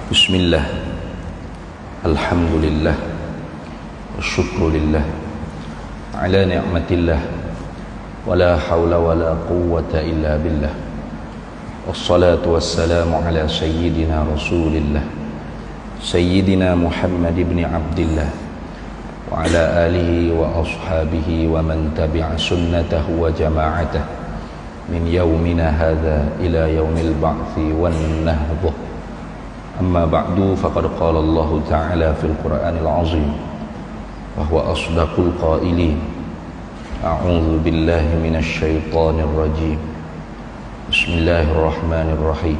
Bismillah, alhamdulillah, wasyukrulillah ala ni'matillah, wala hawla wala quwwata illa billah. Wassalatu wassalamu ala sayyidina rasulillah, sayyidina Muhammad ibn Abdillah, wa ala alihi wa ashabihi wa man tabi'a sunnatahu wa jama'atahu min yawmina hadha ila yawmil ba'thi wan nahdah. Amma ba'du, faqad qala Allah ta'ala fil Qur'anil azim wa huwa asdaqul qailin. A'udzu billahi minasy syaithanir rajim. Bismillahirrahmanirrahim.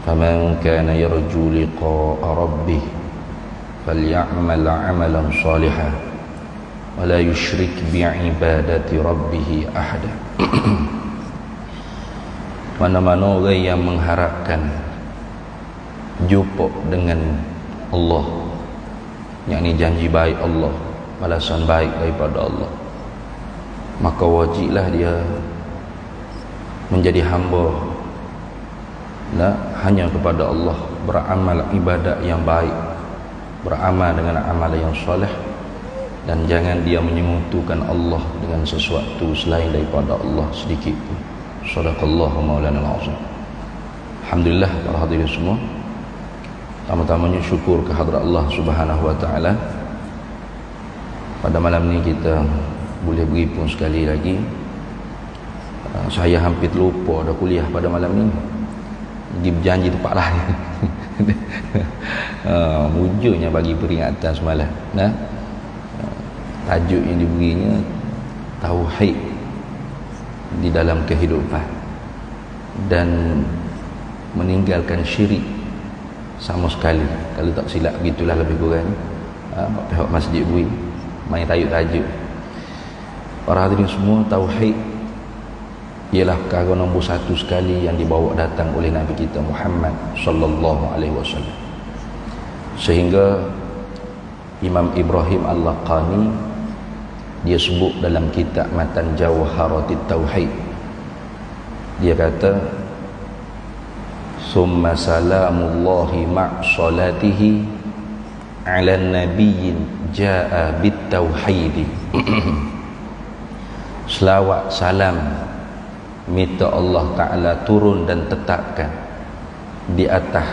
Faman kana yarju liqa'a rabbih faly'amal 'amalan shalihan wa la yusyrik bi'ibadati rabbih ahada. Mana-mana orang yang mengharapkan jumpa dengan Allah, yakni janji baik Allah, balasan baik daripada Allah, maka wajiblah dia menjadi hamba hanya kepada Allah, beramal ibadat yang baik, beramal dengan amalan yang soleh, dan jangan dia menyekutukan Allah dengan sesuatu selain daripada Allah sedikit pun. Shadaqallahu maulana al-azim. Alhamdulillah, para hadirin semua, pertama-tamanya syukur kehadrat Allah Subhanahu wa taala. Pada malam ni kita boleh berhimpun sekali lagi. Saya hampir lupa dah kuliah pada malam ni. Jadi berjanji tempat lain. Mujurnya bagi peringatan semalam. Tajuk yang diberinya tauhid di dalam kehidupan dan meninggalkan syirik sama sekali. Kalau tak silap begitulah lebih kurang. Pihak masjid bui main tajuk-tajuk. Para hadirin semua, tauhid ialah perkara nombor satu sekali yang dibawa datang oleh Nabi kita Muhammad sallallahu alaihi wasallam. Sehingga Imam Ibrahim Al-Laqani dia sebut dalam kitab Matan Jawharatit Tauhid, dia kata summa salamullahi ma'salatihi ala nabiyyin ja'a bit tauhidi. Selawat salam minta Allah Ta'ala turun dan tetapkan di atas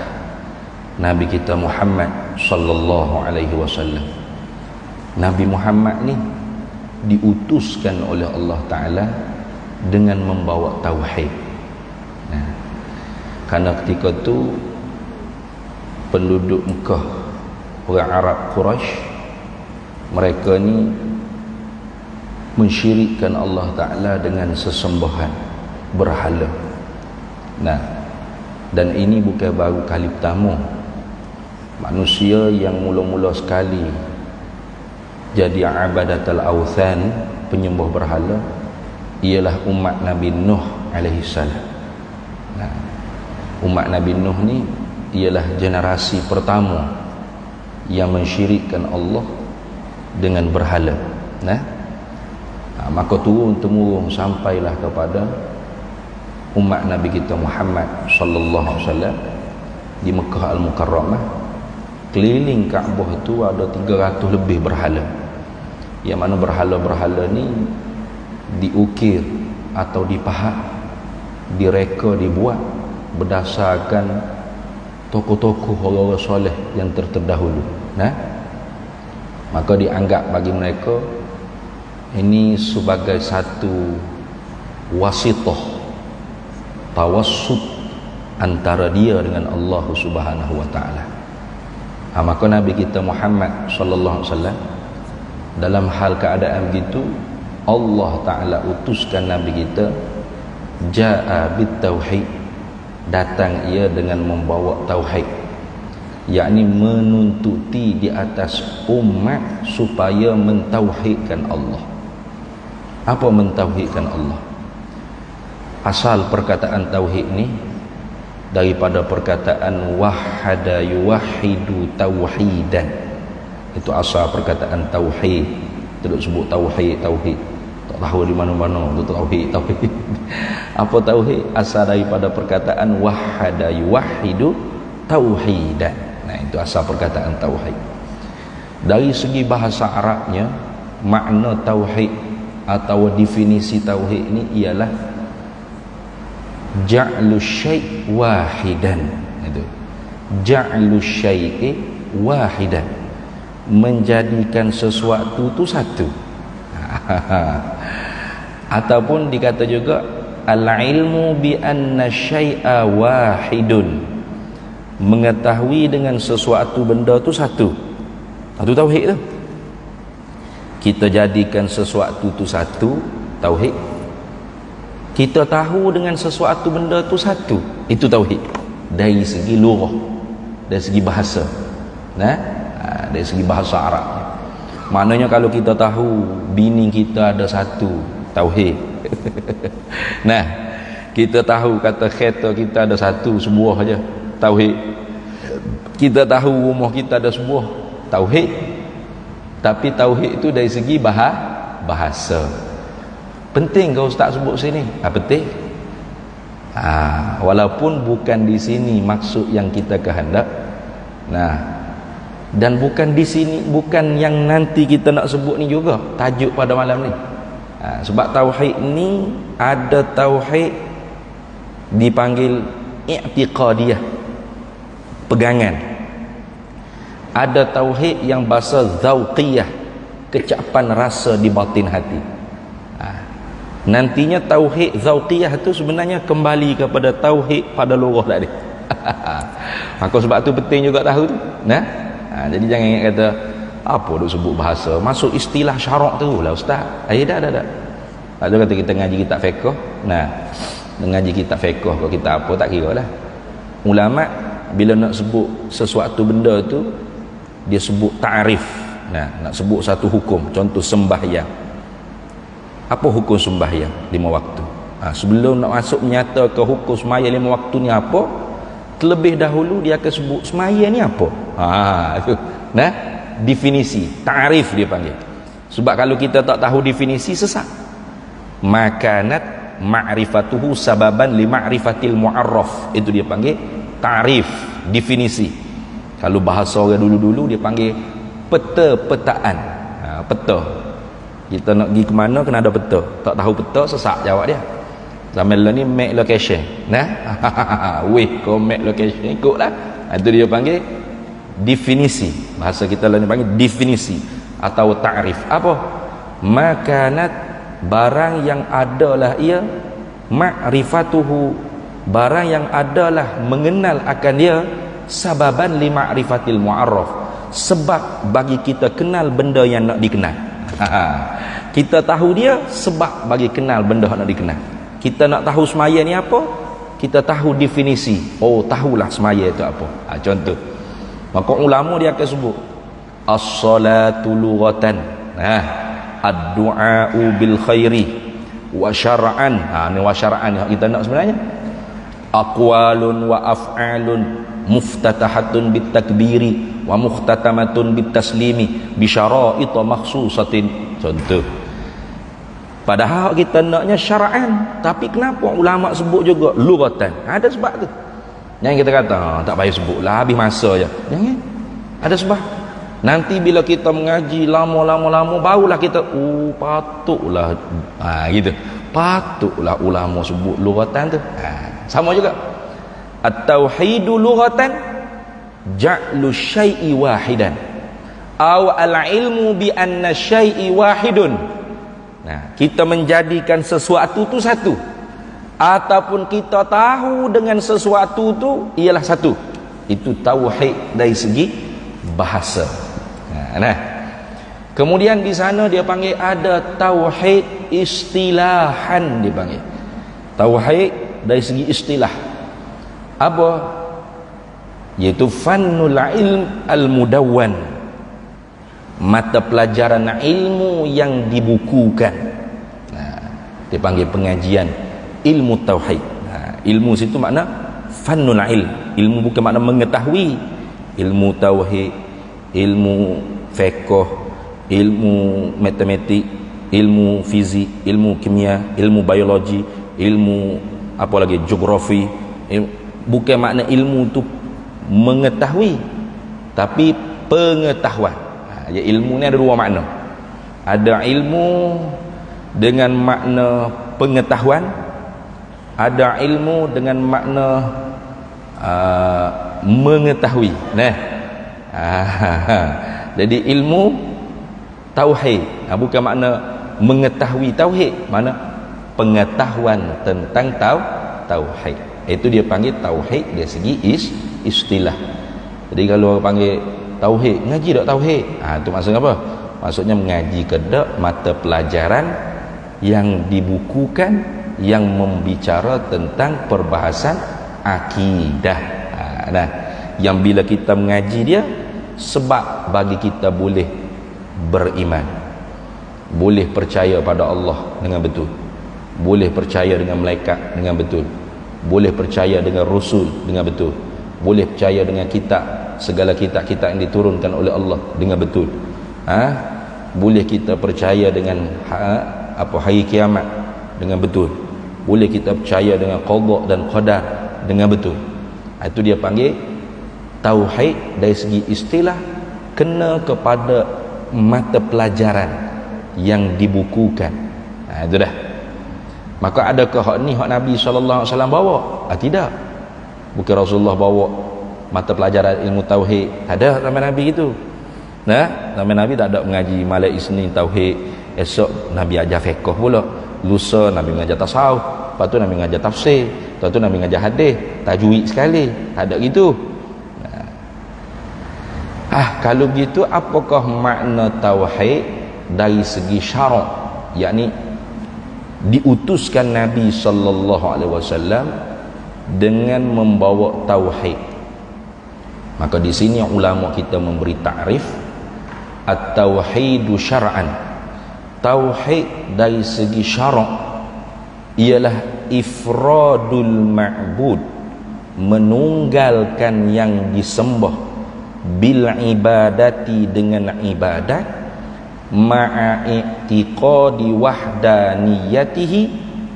Nabi kita Muhammad sallallahu alaihi wasallam. Nabi Muhammad ni diutuskan oleh Allah Ta'ala dengan membawa tauhid. Karena ketika tu penduduk Mekah, orang Arab Quraisy, mereka ni mensyirikkan Allah Ta'ala dengan sesembahan berhala. Dan ini bukan baru kali pertama manusia yang mula-mula sekali jadi abadatul authan, penyembah berhala, ialah umat Nabi Nuh alaihi salam. Umat Nabi Nuh ni ialah generasi pertama yang mensyirikkan Allah dengan berhala. Maka turun-temurun sampailah kepada umat Nabi kita Muhammad sallallahu alaihi wasallam di Mekah Al-Mukarramah. Keliling Kaabah tu ada 300 lebih berhala, yang mana berhala-berhala ni diukir atau dipahat, direka, dibuat berdasarkan tokoh-tokoh orang-orang soleh yang terdahulu. Maka dianggap bagi mereka ini sebagai satu wasitah, tawassut antara dia dengan Allah Subhanahu wa taala. Maka Nabi kita Muhammad sallallahu alaihi wasallam dalam hal keadaan begitu, Allah Ta'ala utuskan Nabi kita ja'a bit tauhid, datang ia dengan membawa tauhid, yakni menuntuti di atas umat supaya mentauhidkan Allah. Apa mentauhidkan Allah? Asal perkataan tauhid ni daripada perkataan wahada yuwahidu tauhidan. Itu asal perkataan tauhid. Tidak sebut tauhid. Tak tahu di mana-mana itu tauhid. Apa tauhid? Asal daripada perkataan wahada yuwahidu tauhidan. Nah, itu asal perkataan tauhid. Dari segi bahasa Arabnya, makna tauhid atau definisi tauhid ini ialah ja'lu syai' wahidan. Itu ja'lu syai'i wahidan, menjadikan sesuatu itu satu. Ataupun dikata juga al-ilmu bi anna syai'a wahidun, mengetahui dengan sesuatu benda itu satu. Satu tauhid tu. Kita jadikan sesuatu itu satu, tauhid. Kita tahu dengan sesuatu benda itu satu, itu tauhid. Dari segi lughah, dari segi bahasa. Nah, dari segi bahasa Arab. Maknanya kalau kita tahu bini kita ada satu, tauhid. Nah, kita tahu kata kereta kita ada satu, sebuah aja, tauhid. Kita tahu rumah kita ada sebuah, tauhid. Tapi tauhid itu dari segi bahasa. Penting kau ustaz sebut sini. Penting. Walaupun bukan di sini maksud yang kita kehendak. Nah, dan bukan di sini, bukan yang nanti kita nak sebut ni juga tajuk pada malam ni. Sebab tauhid ni ada tauhid dipanggil i'tiqadiyah, pegangan. Ada tauhid yang bahasa zauqiyah, kecapan rasa di batin hati. Nantinya tauhid zauqiyah tu sebenarnya kembali kepada tauhid pada lughah tadi. Maka sebab tu penting juga tahu tu. Nah, jadi jangan ingat kata apa duk sebut bahasa, masuk istilah syarak tu lah ustaz. Dah. Ada kata kita ngaji kitab fiqh. Nah, ngaji kitab fiqh kalau kita apa tak kira lah. Ulama bila nak sebut sesuatu benda tu dia sebut ta'rif. Nah, nak sebut satu hukum, contoh sembahyang. Apa hukum sembahyang 5 waktu? Sebelum nak masuk menyata ke hukum sembahyang 5 waktu ni apa, terlebih dahulu dia akan sebut sembahyang ni apa. Itu. Nah, definisi, ta'rif dia panggil. Sebab kalau kita tak tahu definisi, sesat. Makanat ma'rifatuhu sababan li ma'rifatil mu'arraf. Itu dia panggil ta'rif, definisi. Kalau bahasa orang dulu-dulu dia panggil peta-petaan. Peta. Kita nak pergi ke mana kena ada peta. Tak tahu peta, sesak jawab dia. Zaman ni map location. Nah, kau map location ikutlah. Itu dia panggil definisi. Bahasa kita ni panggil definisi atau ta'rif. Apa? Makanat, barang yang adalah ia, ma'rifatuhu, barang yang adalah mengenal akan dia, sababan li ma'rifatil mu'arraf, sebab bagi kita kenal benda yang nak dikenal. Kita tahu dia sebab bagi kenal benda yang nak dikenal. Kita nak tahu semaya ni apa, kita tahu definisi. Oh, tahulah semaya itu apa. Contoh, maka ulama dia akan sebut as-salatu lughatan, ad-du'a'u bil khairi, wa syar'an. Ni wa syar'an yang kita nak sebenarnya. Aqwalun wa af'alun muftatahatun bit takbiri wa muhtatamatun bit taslimi bi syara'it makhsusatin. Contoh, padahal kita naknya syara'an, tapi kenapa ulama sebut juga lughatan? Ada sebab tu. Yang kita kata tak payah sebutlah, habis masa je. Jangan. Ada sebab. Nanti bila kita mengaji lama-lama barulah kita patutlah gitu. Patutlah ulama sebut lughatan tu. Sama juga. At-tauhidu lughatan ja'lu syai'i wahidan aw al-ilmu bi anna syai'i wahidun. Nah, kita menjadikan sesuatu tu satu, ataupun kita tahu dengan sesuatu tu ialah satu. Itu tauhid dari segi bahasa. Nah, kemudian di sana dia panggil ada tauhid istilahan, dia panggil tauhid dari segi istilah. Apa? Yaitu fannul ilm al-mudawwan, mata pelajaran ilmu yang dibukukan. Nah, dia panggil pengajian ilmu tauhid. Ilmu situ makna fannul ilm. Ilmu bukan makna mengetahui. Ilmu tauhid, ilmu fiqh, ilmu matematik, ilmu fizik, ilmu kimia, ilmu biologi, ilmu apa lagi, geografi. Bukan makna ilmu tu mengetahui, tapi pengetahuan. Ya, ilmu ni ada dua makna. Ada ilmu dengan makna pengetahuan, ada ilmu dengan makna mengetahui. Nah, jadi ilmu tauhid, bukan makna mengetahui tauhid, mana pengetahuan tentang tauhid. Itu dia panggil tauhid dari segi istilah. Jadi kalau orang panggil tauhid, ngaji tak tauhid? Itu maksudnya apa? Maksudnya mengaji kedak mata pelajaran yang dibukukan yang membicara tentang perbahasan akidah. Nah, yang bila kita mengaji dia sebab bagi kita boleh beriman, boleh percaya pada Allah dengan betul, boleh percaya dengan malaikat dengan betul, boleh percaya dengan rasul dengan betul, boleh percaya dengan kitab, segala kitab-kitab yang diturunkan oleh Allah dengan betul. Boleh kita percaya dengan hari kiamat dengan betul, boleh kita percaya dengan qada dan qadar dengan betul. Itu dia panggil tauhid dari segi istilah, kena kepada mata pelajaran yang dibukukan. Itu dah. Maka adakah hak ni hak Nabi sallallahu alaihi wasallam bawa? Tidak. Bukan Rasulullah bawa mata pelajaran ilmu tauhid. Ada zaman Nabi gitu. Nah, zaman Nabi tak ada mengaji malam Isnin tauhid, esok Nabi ajar fiqh pula, lusa Nabi mengajar tasawuf, lepas tu Nabi mengajar tafsir, lepas tu Nabi mengajar hadis, tajwid sekali. Tak ada gitu. Kalau begitu apakah makna tauhid dari segi syarak, yakni diutuskan Nabi sallallahu alaihi wasallam dengan membawa tauhid? Maka di sini ulama kita memberi takrif at-tauhidu syar'an. Tauhid dari segi syarak ialah ifradul ma'bud, menunggalkan yang disembah, bil ibadati dengan ibadat, ma'a i'tiqadi wahdaniyatihi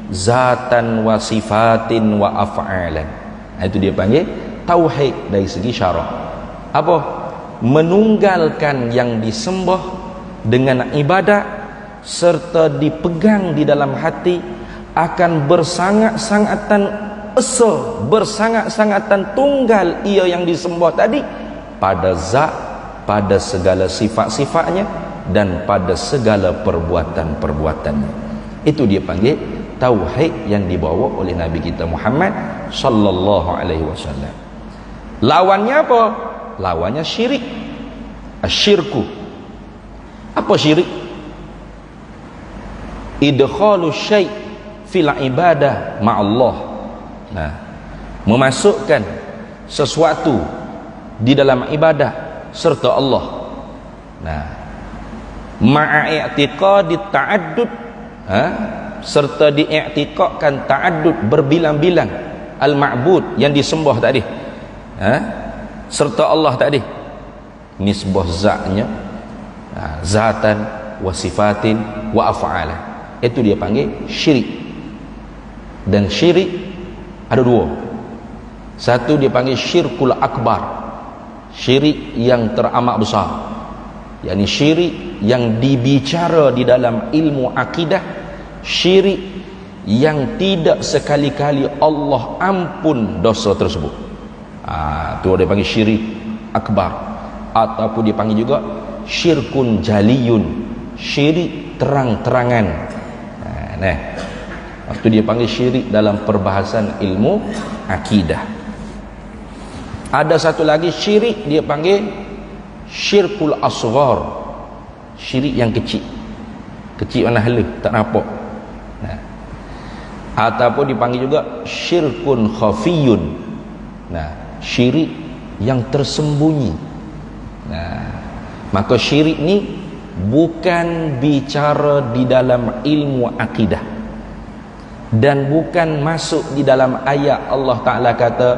zatan wa sifatin wa af'alan. Itu dia panggil tauhid dari segi syarak. Apa? Menunggalkan yang disembah dengan ibadat serta dipegang di dalam hati akan bersangat-sangatan esa, bersangat-sangatan tunggal ia yang disembah tadi pada zat, pada segala sifat-sifatnya dan pada segala perbuatan-perbuatannya. Itu dia panggil tauhid yang dibawa oleh Nabi kita Muhammad sallallahu alaihi wasallam. Lawannya apa? Lawannya syirik. Asyirku. Apa syirik? Idkhalu syai' fil ibadah ma'allah. Nah, memasukkan sesuatu di dalam ibadah serta Allah. Nah, ma'a i'tiqadi ta'addud, serta diiktikadkan ta'addud, berbilang-bilang, al-ma'bud yang disembah tadi, serta Allah tadi, nisbah zatnya, zatan wa sifatin wa af'alan. Itu dia panggil syirik. Dan syirik ada dua. Satu dia panggil syirkul akbar, syirik yang teramat besar, yakni syirik yang dibicara di dalam ilmu akidah, syirik yang tidak sekali-kali Allah ampun dosa tersebut. Itu dia panggil syirik akbar, ataupun dia panggil juga syirkun jaliyun, syirik terang-terangan. Nah, waktu dia panggil syirik dalam perbahasan ilmu akidah. Ada satu lagi syirik dia panggil syirkul asghar, syirik yang kecil, kecil mana hala, tak nampak. Nah, ataupun dipanggil juga syirkun khafiyun. Nah, syirik yang tersembunyi. Nah, maka syirik ni bukan bicara di dalam ilmu akidah, dan bukan masuk di dalam ayat Allah Ta'ala kata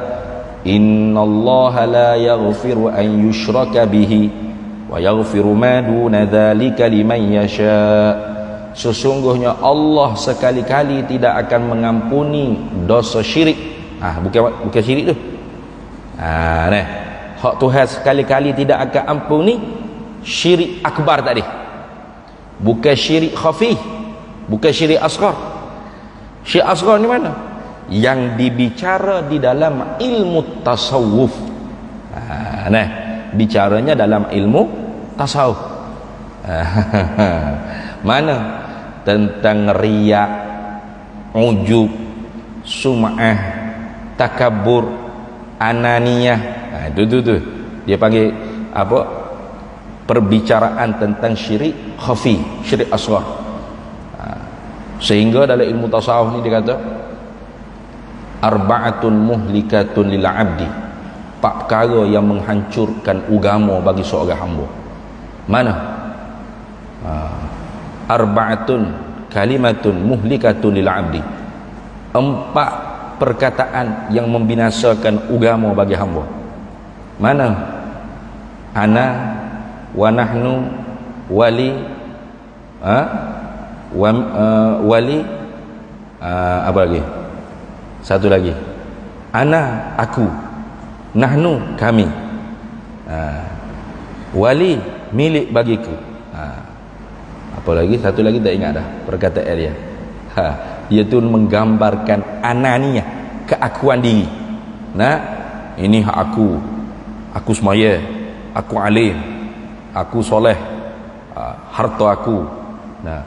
innallaha la yaghfiru an yushraka bihi wa yaghfiru ma duna dzalika liman yasha. Sesungguhnya Allah sekali-kali tidak akan mengampuni dosa syirik. Bukan syirik tu. Nah, hak Tuhan sekali-kali tidak akan ampuni syirik akbar tadi, bukan syirik khafi, bukan syirik asghar. Syirik asghar ni mana? Yang dibicara di dalam ilmu tasawuf. Nah, bicaranya dalam ilmu tasawuf. Mana? Tentang riya, ujub, sum'ah, takabur, ananiyah. Itu dia panggil apa? Perbicaraan tentang syirik khafi, syirik asghar. Sehingga dalam ilmu tasawuf ni dia kata arba'atun muhlikatun lil 'abdi, 4 perkara yang menghancurkan agama bagi seorang hamba. Mana? Arba'atun kalimatun muhlikatun lil 'abdi, 4 perkataan yang membinasakan agama bagi hamba. Mana? Ana wa nahnu wali wali apa lagi? Satu lagi, ana aku, nahnu kami, wali milik bagiku. Apa lagi? Satu lagi tak ingat dah perkataan dia. Dia tu menggambarkan ananiyah, keakuan diri. Nah, ini hak aku semaya, aku alim, aku soleh, harta aku, nah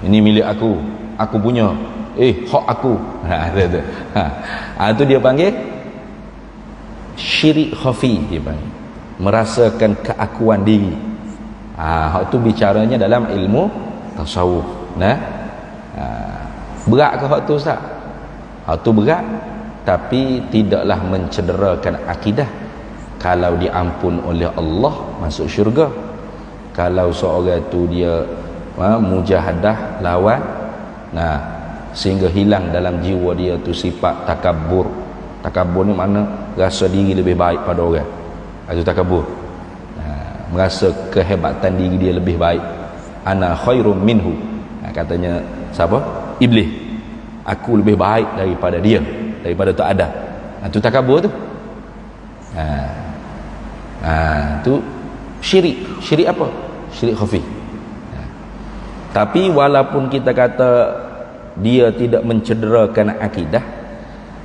ini milik aku punya, hak aku. Itu dia panggil syirik khafi, dia panggil merasakan keakuan diri. Hak tu bicaranya dalam ilmu tasawuf. Nah, berat ke hak tu Ustaz? Hak tu berat, tapi tidaklah mencederakan akidah. Kalau diampun oleh Allah, masuk syurga. Kalau seorang tu dia mujahadah lawan, nah, sehingga hilang dalam jiwa dia tu sifat takabur. Takabur ni mana? Rasa diri lebih baik pada orang. Itu takabur. Merasa kehebatan diri dia lebih baik. Ana khairum minhu. Katanya siapa? Iblis. Aku lebih baik daripada dia, daripada tak ada. Itu takabur tu. Tu syirik apa? Syirik khafi. Tapi walaupun kita kata dia tidak mencederakan akidah,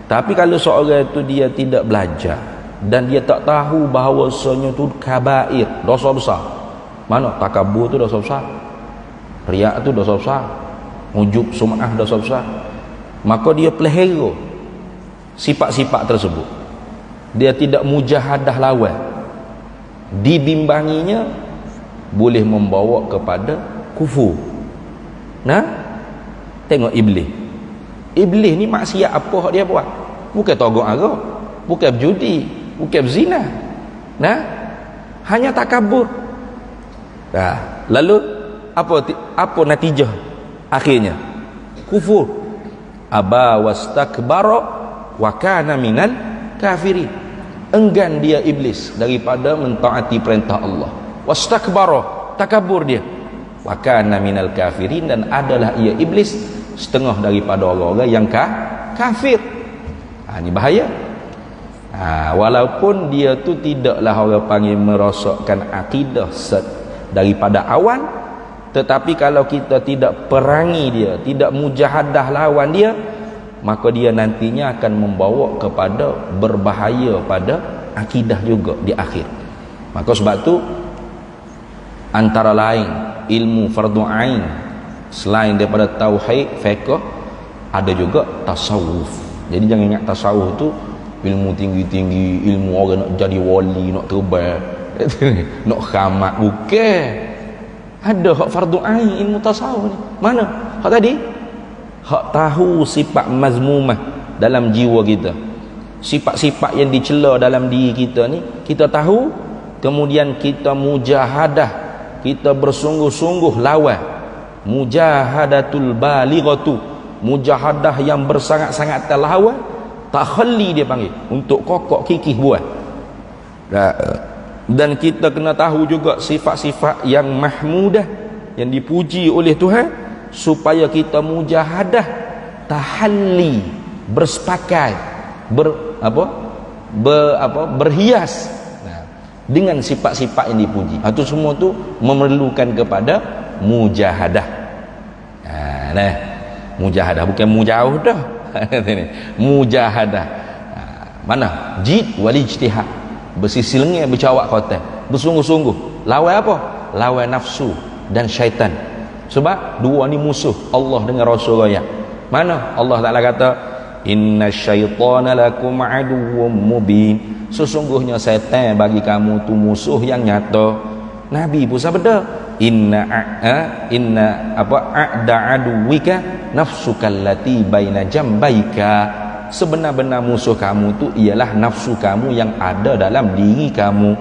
tapi kalau seorang itu dia tidak belajar dan dia tak tahu bahawasanya tu kabair, dosa besar. Mana? Takabur tu dosa besar, riak tu dosa besar, ujub sum'ah dosa besar. Maka dia pelihara sifat-sifat tersebut. Dia tidak mujahadah lawan, dibimbanginya boleh membawa kepada kufur. Nah, tengok iblis ni maksiat apa hak dia buat? Bukan togok arak, bukan berjudi, bukan berzina. Nah, hanya takabur. Lalu apa natijah akhirnya? Kufur. Aba wastakbara wa kana minal kafirin. Enggan dia iblis daripada mentaati perintah Allah. Wastakbara, takabur dia. Wa kana minal kafirin, dan adalah ia iblis setengah daripada orang-orang yang kafir. Ini bahaya. Walaupun dia tu tidaklah orang panggil merosakkan akidah daripada awan, tetapi kalau kita tidak perangi dia, tidak mujahadah lawan dia, maka dia nantinya akan membawa kepada berbahaya pada akidah juga di akhir. Maka sebab tu antara lain ilmu fardu ain selain daripada tauhid, fiqh, ada juga tasawuf. Jadi jangan ingat tasawuf tu ilmu tinggi-tinggi, ilmu orang nak jadi wali, nak terbang, nak khamat. Bukan. Ada hak fardu ain ilmu tasawuf ni. Mana? Hak tadi hak tahu sifat mazmumah dalam jiwa kita, sifat-sifat yang dicela dalam diri kita ni kita tahu, kemudian kita mujahadah, kita bersungguh-sungguh lawan. Mujahadatul balighatu, mujahadah yang bersangat-sangat terlawan. Takhalli dia panggil, untuk kokok kikih buat. Dan kita kena tahu juga sifat-sifat yang mahmudah, yang dipuji oleh Tuhan, supaya kita mujahadah, tahalli, bersepakat, berhias dengan sifat-sifat yang dipuji. Itu semua tu memerlukan kepada mujahadah. Mujahadah bukan mujauh dah. Mujahadah. Mana? Jid wal ijtihad. Bersisi lengih, bercawak kotak, bersungguh-sungguh. Lawan apa? Lawan nafsu dan syaitan. Sebab dua ni musuh Allah dengan Rasul raya. Mana? Allah Taala kata, "Inna syaitana lakum aduwwum mubin." Sesungguhnya syaitan bagi kamu tu musuh yang nyata. Nabi pun sabda, inna a'da aduwika nafsuka allati baina jambaika. Sebenar-benar musuh kamu tu ialah nafsu kamu yang ada dalam diri kamu.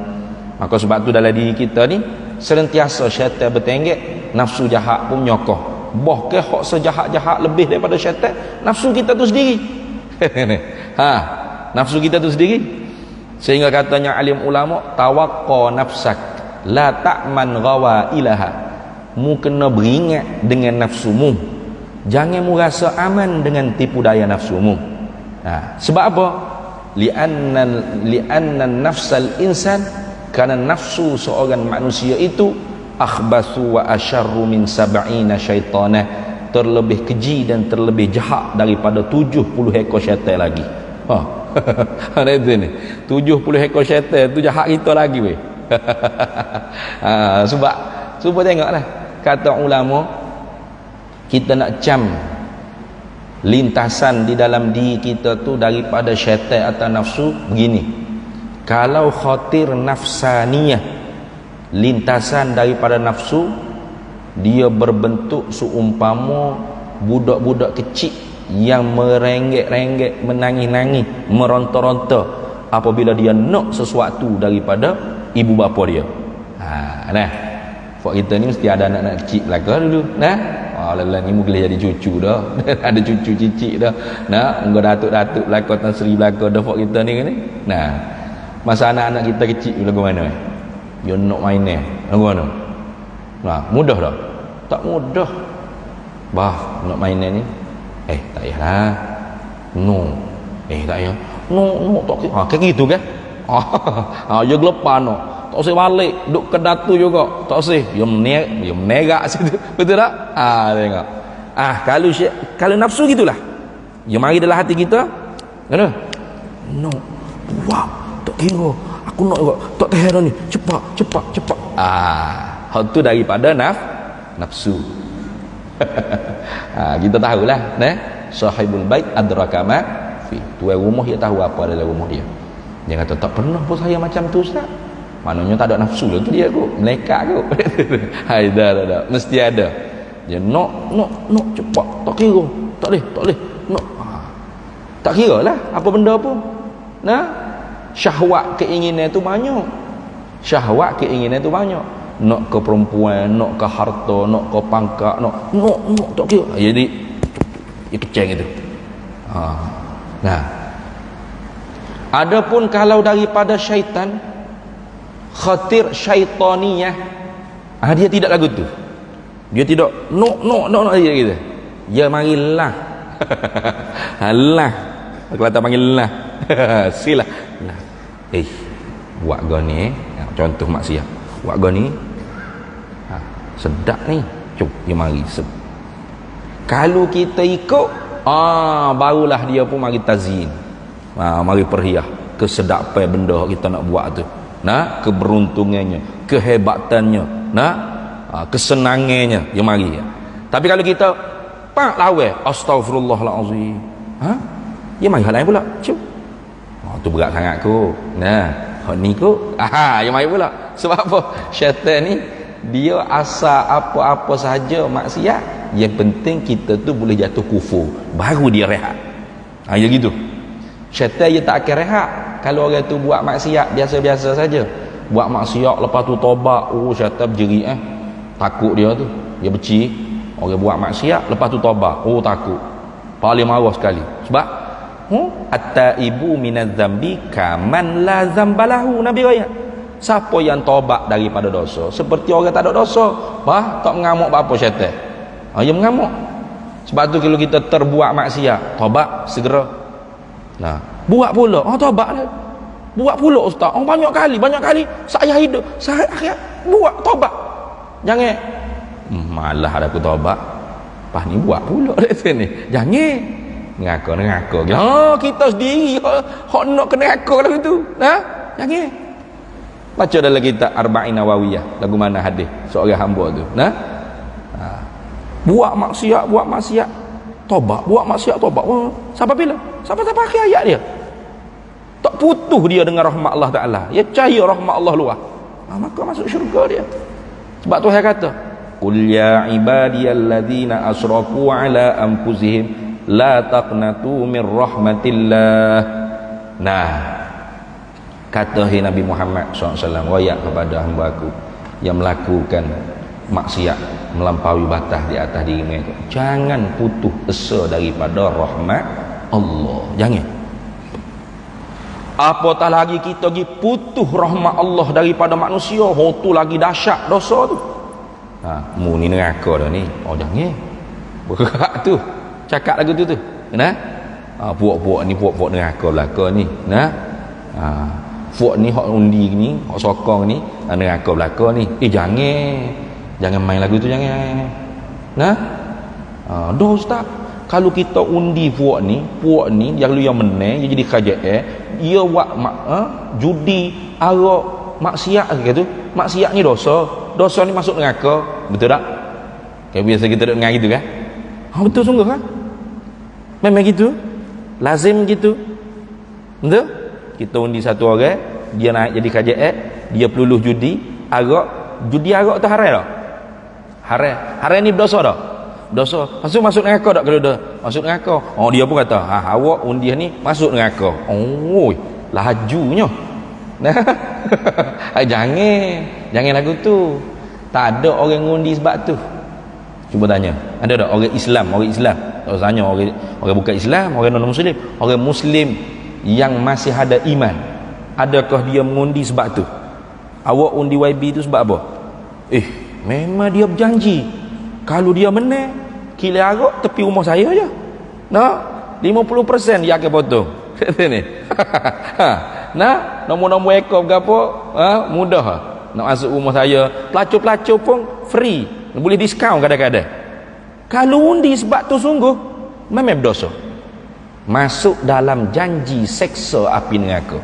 Maka sebab tu dalam diri kita ni sentiasa syaitan bertenggek, nafsu jahat pun nyokoh. Bahkan hak sejahat-jahat lebih daripada syaitan, nafsu kita tu sendiri. Nafsu kita tu sendiri. Sehingga katanya alim ulama, tawaqqa nafsak la ta'man ghawa ilaha. Mu kena beringat dengan nafsumu, jangan mu rasa aman dengan tipu daya nafsumu. Sebab apa? Li'anna nafsal insan, kerana nafsu seorang manusia itu akhbasu wa asyarru min sab'ina syaitana, terlebih keji dan terlebih jahat daripada 70 ekor syaitan lagi. Ada itu ni 70 ekor syaitan tu jahat kita lagi weh. Sebab cuba tengoklah, kata ulama, kita nak cam lintasan di dalam diri kita tu daripada syaitan atau nafsu begini. Kalau khatir nafsaniyah, lintasan daripada nafsu, dia berbentuk seumpama budak-budak kecil yang merenggek-renggek, menangis-nangis, meronta-ronta apabila dia nak sesuatu daripada ibu bapa dia. Fak kita ni mesti ada anak-anak kecil belaka dulu. Lelah ni mungkin jadi cucu dah. Ada cucu cicik dah. Enggak datuk-datuk belaka, Tan Sri belaka dah fak kita ni. Masa anak-anak kita kecil lagu mana? Dia nak main ni. Lagu mana? Mudah dah? Tak mudah. Nak main ni. Tak payahlah. No. Tak payah. No, tak kayak gitu kan? Dia gelepan no. Tak usah balik, duk ke datu juga. Tak usah. Dia menegak situ. Betul tak? Tengok. Kalau nafsu gitulah. Dia mari dalam hati kita. Kan? No. Wow, tak kira. Aku nak juga. Tak tahan ni. Cepat. Hal tu daripada nafsu. Kita tahulah, sahibul bait adraka ma fi. Tuan rumah dia tahu apa dalam rumah dia. Dia kata tak pernah pun saya macam tu Ustaz. Maknanya tak ada nafsu lah tu dia kot, melekat kot. Dah. Mesti ada. Dia nak cepat. Tak kira. Tak boleh. Nak. Tak kira lah apa benda pun. Syahwat keinginan tu banyak. Nak ke perempuan, nak ke harta, nak ke pangkat, nak tak kira. Jadi dia keceng itu. Adapun kalau daripada syaitan, khatir syaitaniyah, dia tidak lagu tu. Dia tidak no dia gitu. Dia marilah. Allah. Kelata panggil lah. Silah. Buat gini, contoh maksiat. Buat gini. Sedap ni. Cuk, dia mari. Kalau kita ikut, barulah dia pun mari tazyin. Mari perhiah kesedapan benda kita nak buat tu. Keberuntungannya, kehebatannya, kesenangannya, dia mari. Tapi kalau kita lawan, astagfirullahalazim. Dia mari hal lain pula. Cuk. Tu berat sangat kot. Ni kot. Dia mari pula. Sebab apa? Syaitan ni dia asal apa-apa sahaja maksiat, yang penting kita tu boleh jatuh kufur, baru dia rehat. Ya gitu. Syaitan dia tak akan rehat kalau orang tu buat maksiat biasa-biasa saja. Buat maksiat lepas tu taubat, syaitan berjerit takut dia tu. Dia benci orang buat maksiat lepas tu taubat. Takut. Paling marah sekali. Sebab at-taibu minaz zambi kaman la zambalahu. Nabi kata, siapa yang taubat daripada dosa seperti orang tak ada dosa. Tak mengamuk apa syaitan. Dia mengamuk. Sebab tu kalau kita terbuat maksiat, taubat segera. Buat pula. Taubat dah. Buat pula ustaz. Oh, banyak kali saya hidup. Saya akhirat buat taubat. Jangan malah ada aku taubat. Pas ni buat pula kat sini. Jangan neraka. Kita sendiri hok nak ke neraka lagu tu. Jangan. Baca dalam kitab Arba'in Nawawiyah, lagu mana hadis seorang hamba tu. Buat maksiat, taubat, buat maksiat, taubat. Sampai bila? Sampai akhir ayat dia. Tak putus dia dengan rahmat Allah Ta'ala. Dia percaya rahmat Allah luar. Maka masuk syurga dia. Sebab Tuhan kata, qul ya ibadiyalladzina asrafu ala anfusihim la taqnatu min rahmatillah. Nah, kata Nabi Muhammad SAW, wayak kepada hamba aku yang melakukan maksiat, melampaui batas di atas diri mereka, jangan putus asa daripada rahmat Allah. Jangan. Apatah lagi kita pergi putus rahmat Allah daripada manusia, tu lagi dahsyat dosa tu. Mu ni neraka dah ni. Jangan. Berat tu. Cakap lagu tu. Puak-puak ni puak-puak neraka belaka ni. Puak ni hak undi ni, hak sokong ni, neraka belaka ni. Jangan main lagu tu, jangan. Dah ustaz, kalau kita undi puak ni yang menang, dia jadi KJL, dia buat judi, arak, maksiat gitu. Maksiat ni dosa ni masuk neraka. Betul tak? Kayak biasa kita duk dengar gitu kan? Betul sungguh kan? Memang gitu. Lazim gitu. Betul? Kita undi satu orang, dia naik jadi KJL, dia peluluh judi, arak. Judi arak tu haram tak? Haram ni berdosa tak? Dosa. Masuk neraka tak kalau dah masuk neraka? Dia pun kata, awak undian ni masuk neraka. Lajunya. Jangan lagu tu. Tak ada orang ngundi sebab tu. Cuba tanya, ada tak orang Islam? Tak tanya orang bukan Islam, orang non muslim, orang muslim yang masih ada iman, adakah dia mengundi sebab tu? Awak undi YB tu sebab apa? Memang dia berjanji kalau dia menang, kilo arak tepi rumah saya je. 50% dia akan potong. Ni. Nombor-nombor ekor berapa? Mudah. Nak masuk rumah saya, pelacur-pelacur pun free. Boleh diskaun kadang-kadang. Kalau undi sebab tu sungguh memang berdosa. Masuk dalam janji seksa api neraka.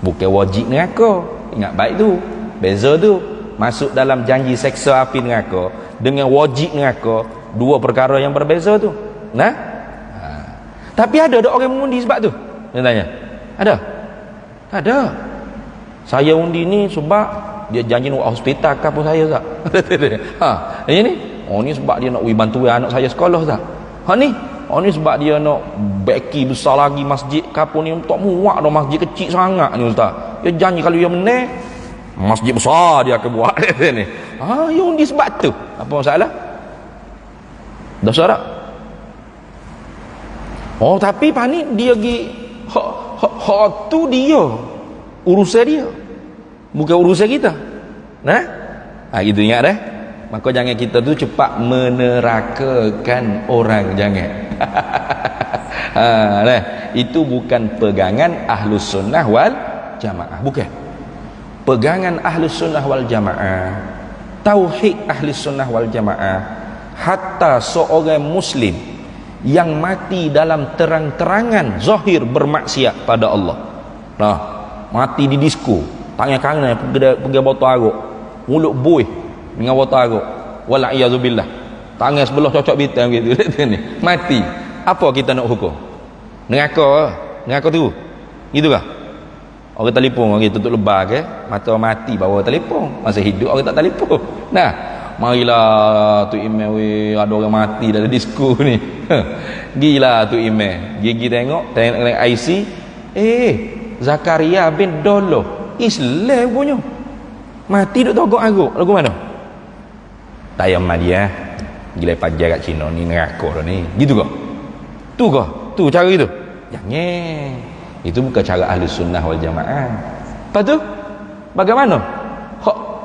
Bukan wajib neraka. Ingat baik tu. Beza tu. Masuk dalam janji seksa api neraka dengan wajib neraka, dua perkara yang berbeza tu. Tapi ada orang mengundi sebab tu? Dia tanya. Ada. Saya undi ni sebab dia janji nak hospital kapal saya tak? Ini ni sebab dia nak bantu anak saya sekolah tak? Ni sebab dia nak beki besar lagi masjid kapal ni, tak muak dah masjid kecil sangat ni ustaz. Dia janji kalau dia menang masjid besar dia akan buat ni. Ya undi sebab tu. Apa masalah? Dosa tak? Tapi pani dia pergi hak tu dia. Urusan dia. Bukan urusan kita. Gitu ingat dah. Maka jangan kita tu cepat menerakakan orang, jangan. Itu bukan pegangan Ahlus Sunnah wal Jamaah, bukan. Pegangan Ahlus Sunnah wal Jamaah, tauhid Ahlus Sunnah wal Jamaah, hatta seorang muslim yang mati dalam terang-terangan zahir bermaksiat pada Allah, mati di disko, tangan kanan pergi botol arak, mulut buih dengan botol arak, walaiyazubillah, tangan sebelah cocok bitang gitu ni, mati. Apa kita nak hukum? Neraka tu gitu kah? Orang telefon orang tutup lebar ke, mata mati bawa telefon, masa hidup orang tak telefon. Marilah tu email ada orang mati dalam disko ni. Gila tu email, gigi tengok IC, Zakaria bin Dolo Islam punya mati duk togok arak. Lagu mana? Tayamah dia gila pajar kat Cina ni, neraka dah ni. Gitu kah? Tu cara gitu. Jangan. Itu bukan cara Ahli Sunnah wal Jamaah. Lepas tu bagaimana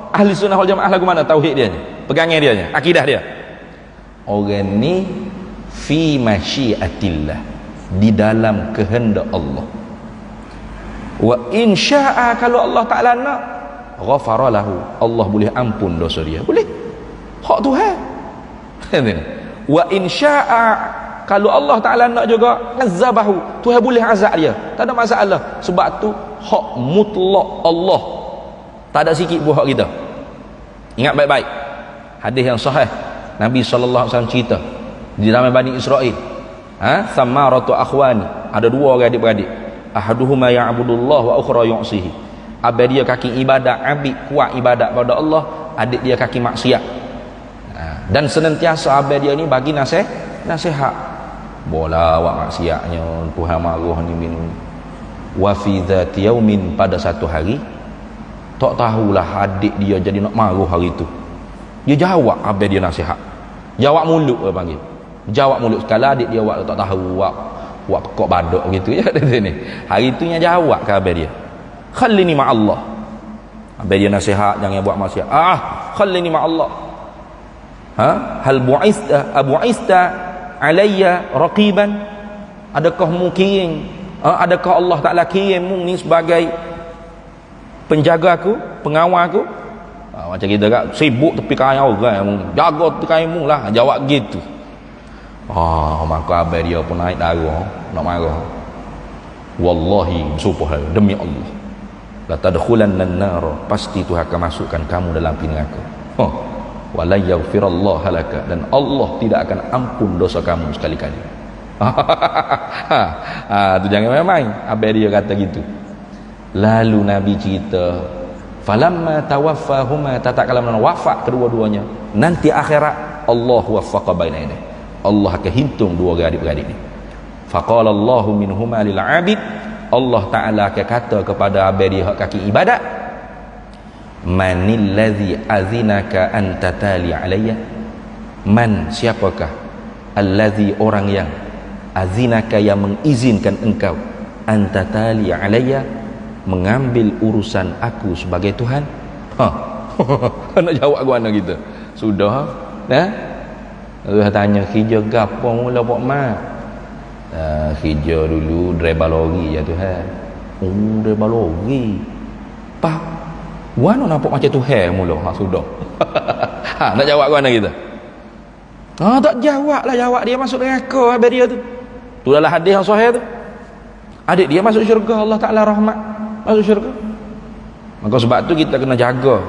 Ahli Sunnah wal Jamaah lagu mana tauhid dia ni, pegangan dia ni, akidah dia? Orang ni fi masyiatillah, di dalam kehendak Allah. Wa in syaa, kalau Allah Taala nak, ghafara lahu, Allah boleh ampun dosa dia. Boleh. Hak Tuhan. Wa in syaa, kalau Allah Taala nak juga, azabahu, Tuhan boleh azab dia. Tak ada masalah. Sebab tu hak mutlak Allah. Tak ada sikit buat hak kita. Ingat baik-baik. Hadis yang sahih, Nabi SAW cerita di dalam Bani Israel, samaratu akhwani, ada dua orang adik-beradik, ahaduhuma ya'budullah wa ukhra yu'sihi. Abang dia kaki ibadat, abid kuat ibadat pada Allah, adik dia kaki maksiat. Dan senantiasa abang dia ni bagi nasihat. Bola awak maksiatnya, Tuhan marah ni minum. Wa fi dzati yaumin, pada satu hari, tak tahulah adik dia jadi nak marah hari tu. Dia jawab abang dia nasihat. Jawab mulut dia panggil. Jawab mulut. Sekala adik dia awak tak tahu, awak pekok badak gitu ya ni. Hari tu nya jawab ke abang dia. Khallini ma Allah. Abang dia nasihat jangan buat maksiat. Khallini ma Allah. Hal bu'ista alayya raqiban? Adakah mungkin adakah Allah Taala kirim mung ni sebagai penjaga aku, pengawal aku? Macam kita kat sibuk tepi kain orang, jaga tepi kain mung lah, jawab gitu. Maka abang dia pun naik darah nak marah. Wallahi, sumpah demi Allah, la tadkhulanna an-nar, pasti Tuhan akan masukkan kamu dalam api neraka. Wa la yaghfirallahu laka, dan Allah tidak akan ampun dosa kamu sekali-kali. Tu jangan main-main. Abang dia kata gitu. Lalu Nabi cerita, falamma tawaffahuma, tatkala wafat kedua-duanya, nanti akhirat Allah waffaqa bainahuma, Allah akan hitung dua adik-beradik ni. Faqala Allahu minhuma lil 'abid, Allah Taala akan kata kepada abang dia hak kaki ibadat, manil ladzi azinaka an tatali alayya? Man, siapakah? Allazi, orang yang, azinaka, yang mengizinkan engkau, an tatali alayya, mengambil urusan aku sebagai Tuhan. Nak jawab gimana kita? Sudah Dia tanya kerja gapo mula buat mak? Kerja dulu driver lori ya Tuhan. Driver lori. Pak, gua nampak macam Tuhan mula. Sudah. Nak jawab gimana kita? Tak jawablah, jawab dia masuk neraka abang dia tu. Tu adalah hadis yang sahih tu. Adik dia masuk syurga, Allah Taala rahmat, masuk syurga. Maka sebab tu kita kena jaga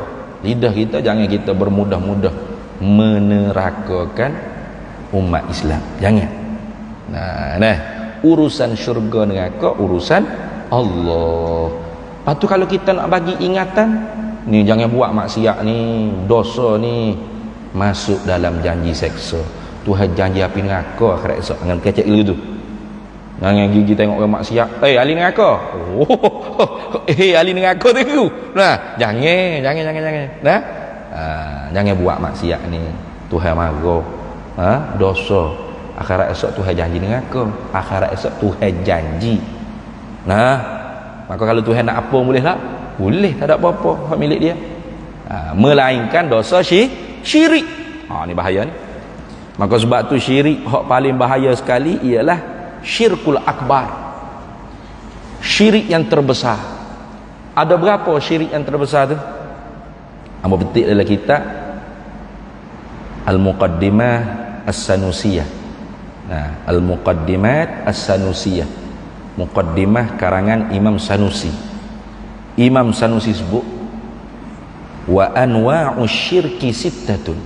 lidah kita, jangan kita bermudah-mudah menerakakan umat Islam. Jangan. Urusan syurga neraka urusan Allah. Lepas tu kalau kita nak bagi ingatan, ni jangan buat maksiat ni, dosa ni, masuk dalam janji seksa. Tuhan janji api neraka akhirat esok. Jangan kecek dulu tu. Jangan gigi tengok orang maksiat, ahli neraka. Ahli neraka tu. Jangan. Jangan buat maksiat ni. Tuhan marah. Dosa. Akhirat esok Tuhan janji neraka. Akhirat esok Tuhan janji. Maka kalau Tuhan nak apa boleh tak? Boleh, tak ada apa-apa hak milik dia. Melainkan dosa syirik. Ni bahaya ni. Maka sebab tu syirik hak paling bahaya sekali ialah syirkul akbar. Syirik yang terbesar. Ada berapa syirik yang terbesar tu? Hamba petik dalam kitab Al-Muqaddimah As-Sanusiyah. Al-Muqaddimat As-Sanusiyah, Muqaddimah karangan Imam Sanusi. Imam Sanusi sebut, wa anwa'u syirki sittatun,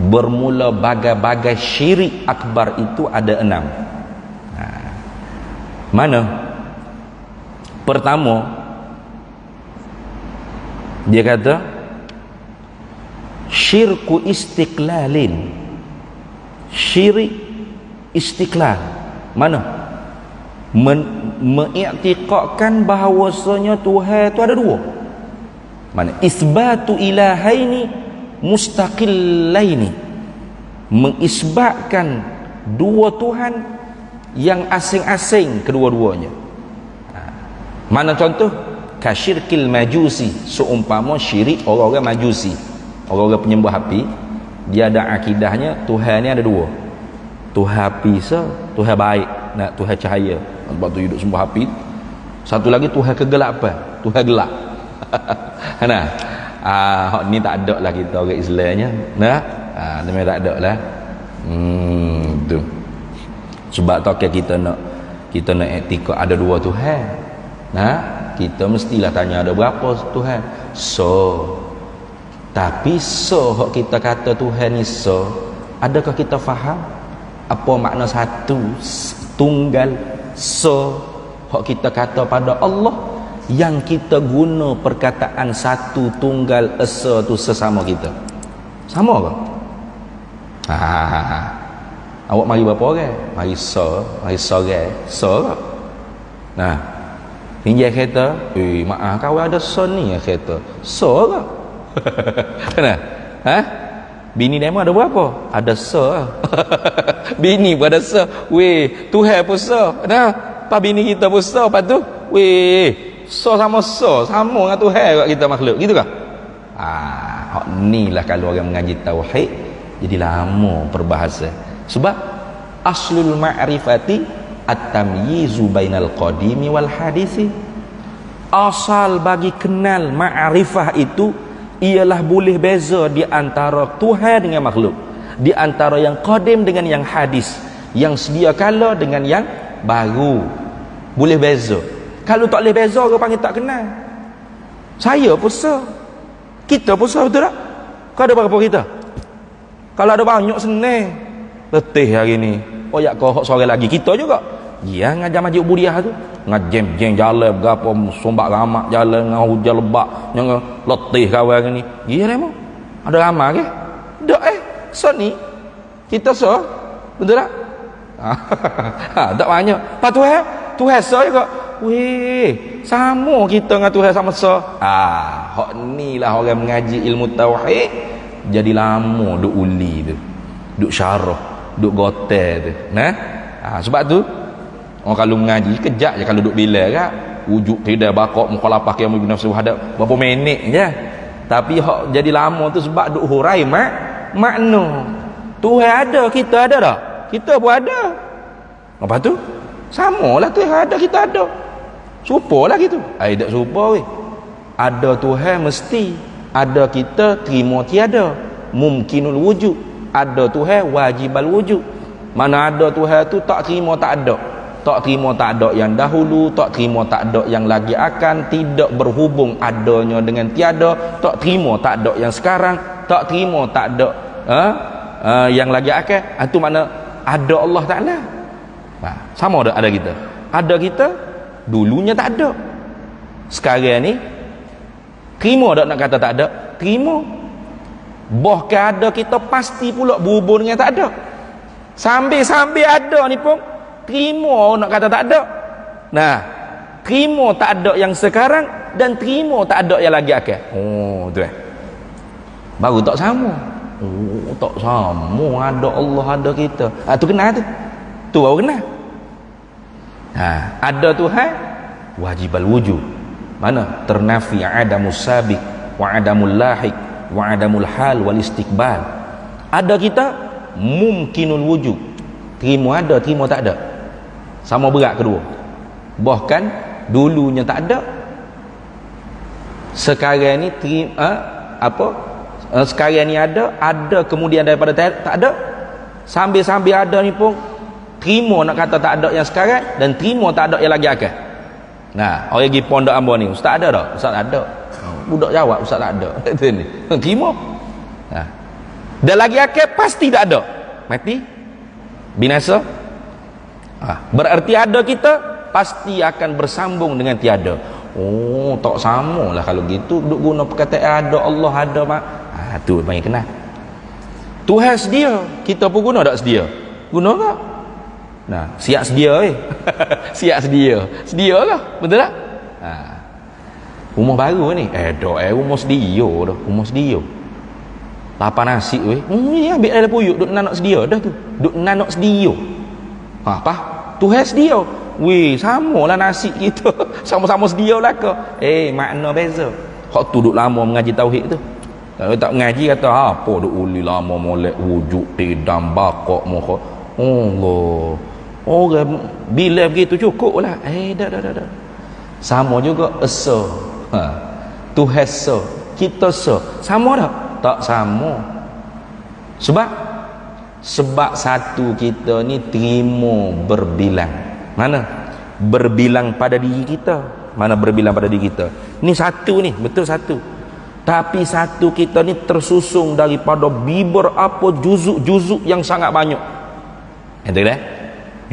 bermula bagai-bagai syirik akbar itu ada 6. Mana? Pertama, dia kata syirku istiqlalin. Syirik istiqlal. Mana? Mengiktikadkan bahawasanya Tuhan itu ada dua. Mana? Isbatu ilahaini mustaqillaini, mengisbatkan dua Tuhan yang asing-asing kedua-duanya. Mana contoh? Kasyirkil majusi, seumpama syirik orang-orang majusi, orang-orang penyembah api. Dia ada akidahnya Tuhan ni ada dua. Tuhan api Tuhan baik, nak Tuhan cahaya. Sebab tu hidup sembah api. Satu lagi Tuhan kegelapan, Tuhan gelap. Nah, hak ni tak ada lah kita orang Islamnya. Nah, memang tak ada lah. Tu. Sebab tak kita nak etika ada dua Tuhan. Nah, kita mestilah tanya ada berapa Tuhan. Tapi hak kita kata Tuhan ni adakah kita faham apa makna satu, tunggal, hak kita kata pada Allah yang kita guna perkataan satu, tunggal, esa tu sesama kita. Sama ke? Awak mari berapa orang? Mari seorang. Ke? Nah, pinjam kereta, maaf kau ada ni kereta. Ke? Nah, bini demo ada berapa? Ada bini pun ada Tuhan pun nah, apa bini kita pun lepas tu sama dengan Tuhan kita makhluk gitu kah? Ni lah kalau orang mengaji tauhid jadi lama perbahasa. Sebab aslul ma'rifati at-tamyizu bainal qadimi wal hadisi. Asal bagi kenal ma'rifah itu ialah boleh beza di antara Tuhan dengan makhluk, di antara yang qadim dengan yang hadis, yang sedia kala dengan yang baru. Boleh beza. Kalau tak boleh beza, orang panggil tak kenal. Saya puasa, kita puasa, betul tak? Kau ada berapa kita? Kalau ada banyak senang, letih hari ni. Ya kau sore lagi kita juga. Ya ngajar majlis budiah tu, ngajem jalan berapa sombak ramak jalan dengan hujan lebat, yang letih kawan hari ni. Ya memang ada ramai ke? Dak ni kita betul tak? Tak banyak. Pak Tuhan juga. Sama kita dengan Tuhan sama hak ni lah orang mengaji ilmu tauhid jadi lama duk uli tu, duk syarah, duk gotel tu. Nah, sebab tu orang kalau mengaji kejap je kalau duk bila kan wujud tidak bakok mukhalafah qiyamul nafsi hadap berapa minit je. Tapi hak jadi lama tu sebab duk hurai makna. Tuhan ada, kita ada tak? Kita pun ada. Apa tu? Samalah Tuhan ada, kita ada. Serupalah gitu. Tak serupa weh. Ada Tuhan mesti, ada kita terima tiada. Mumkinul wujud. Ada Tuhan wajibal wujud. Mana ada Tuhan tu tak terima tak ada. Tak terima tak ada yang dahulu, tak terima tak ada yang lagi akan, tidak berhubung adanya dengan tiada, tak terima tak ada yang sekarang, tak terima tak ada yang lagi akan. Itu makna ada Allah Ta'ala. Sama ada kita. Ada kita dulunya tak ada. Sekarang ni terima tak nak kata tak ada? Terima. Bahkan ada kita pasti pula berhubung dengan tak ada. Sambil-sambil ada ni pun terima nak kata tak ada. Nah, terima tak ada yang sekarang dan terima tak ada yang lagi akan. Tu baru tak sama. Tak sama. Ada Allah, ada kita. Tu kenal tu. Tu baru kenal. Ada Tuhan wajibal wujud. Mana? Ternafi adamus sabiq wa adamul lahiq wa adamul hal wal istiqbal. Ada kita mumkinul wujud. Terima ada, terima tak ada. Sama berat kedua. Bahkan dulunya tak ada. Sekarang ni sekarang ni ada kemudian daripada tak ada. Sambil-sambil ada ni pun terima nak kata tak ada yang sekarang dan terima tak ada yang lagi akan. Nah, orang pergi pondok Ambo ni, ustaz ada tak? Ustaz tak ada. Budak jawab ustaz tak ada. Itu ni. Terima. Dan lagi akan pasti tak ada. Mati. Binasa. Berarti ada kita pasti akan bersambung dengan tiada. Tak sama lah kalau gitu. Duk guna perkataan ada Allah ada mak. Tu panggil kenal. Tuhan sedia, kita pun guna tak sedia? Guna tak? Nah, siap sedia siap sedia. Sedia lah, betul tak? Rumah baru ni. Rumah sedia dah. Rumah sedia. Lapan nasi weh. Ni ambil dalam puyuk duk nak sedia dah tu. Duk nak sedia. Apa? Tuhan sedia. Samalah nasi kita. Sama-sama sedia lah ke? Makna beza. Hak tu duk lama mengaji tauhid tu. Kalau tak mengaji kata apa duk uli lama molek wujud tidam bakok moho. Allah. Orang bila begitu cukup lah. Dah. Sama juga esa. Tuhan esa, kita esa. Sama tak? Tak sama. Sebab satu kita ni terima berbilang. Mana? Berbilang pada diri kita. Mana berbilang pada diri kita? Ni satu ni, betul satu. Tapi satu kita ni tersusung daripada beberapa juzuk-juzuk yang sangat banyak. Entah dah?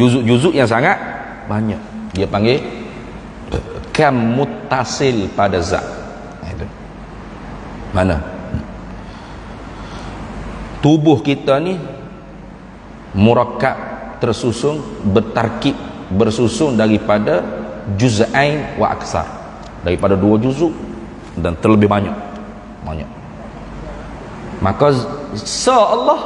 Juzuk-juzuk yang sangat banyak. Dia panggil kam muttasil pada zat. Itu. Mana? Tubuh kita ni murakkab, tersusun, bertarkib, bersusun daripada juz'ain wa aksar, daripada 2 juzuk dan terlebih banyak. Maka Allah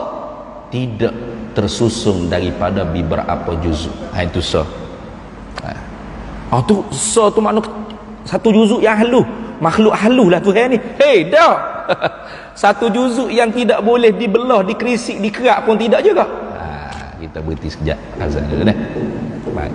tidak tersusun daripada beberapa juzuk. Itu tu makna satu juzuk yang halus, makhluk halus lah Tuhan ni. Dah satu juzuk yang tidak boleh dibelah, dikerisik, dikerak pun tidak juga. Kita berhenti sekejap azan dulu dah. Baik.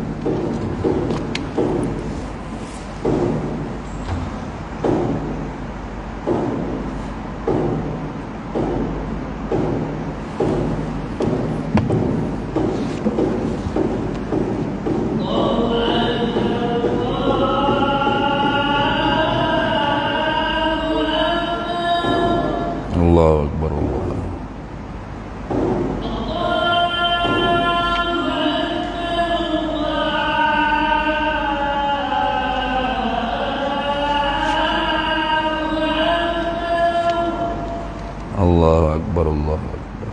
Allahu Akbar. Allahu Akbar, Allahu Akbar.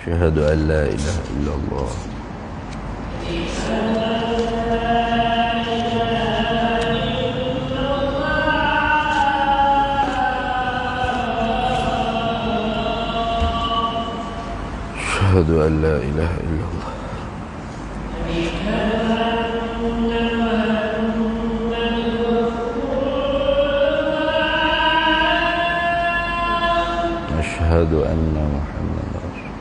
Syahadu an la ilaha illallah. Syahadu an la ilaha illallah. Asyhadu anna Muhammadar Rasul.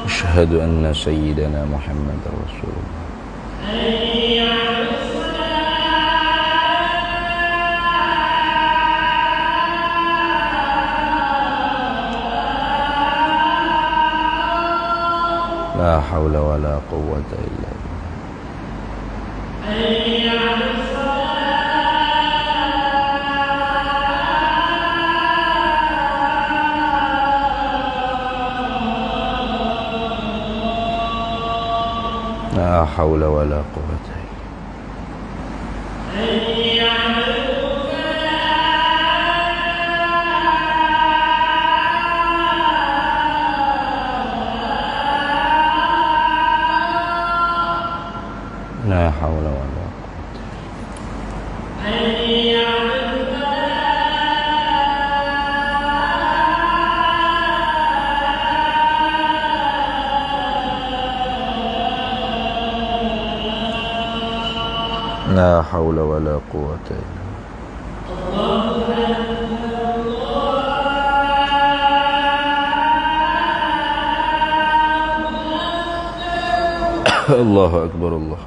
Asyhadu anna sayyidana Muhammadar Rasulullah. La hawla wa la quwwata illa billah. La hawla wa la quwwata illa billah. La hawla wa la quwwata. La hawla wa la quwwata illa billah. Allahu Akbar, Allah.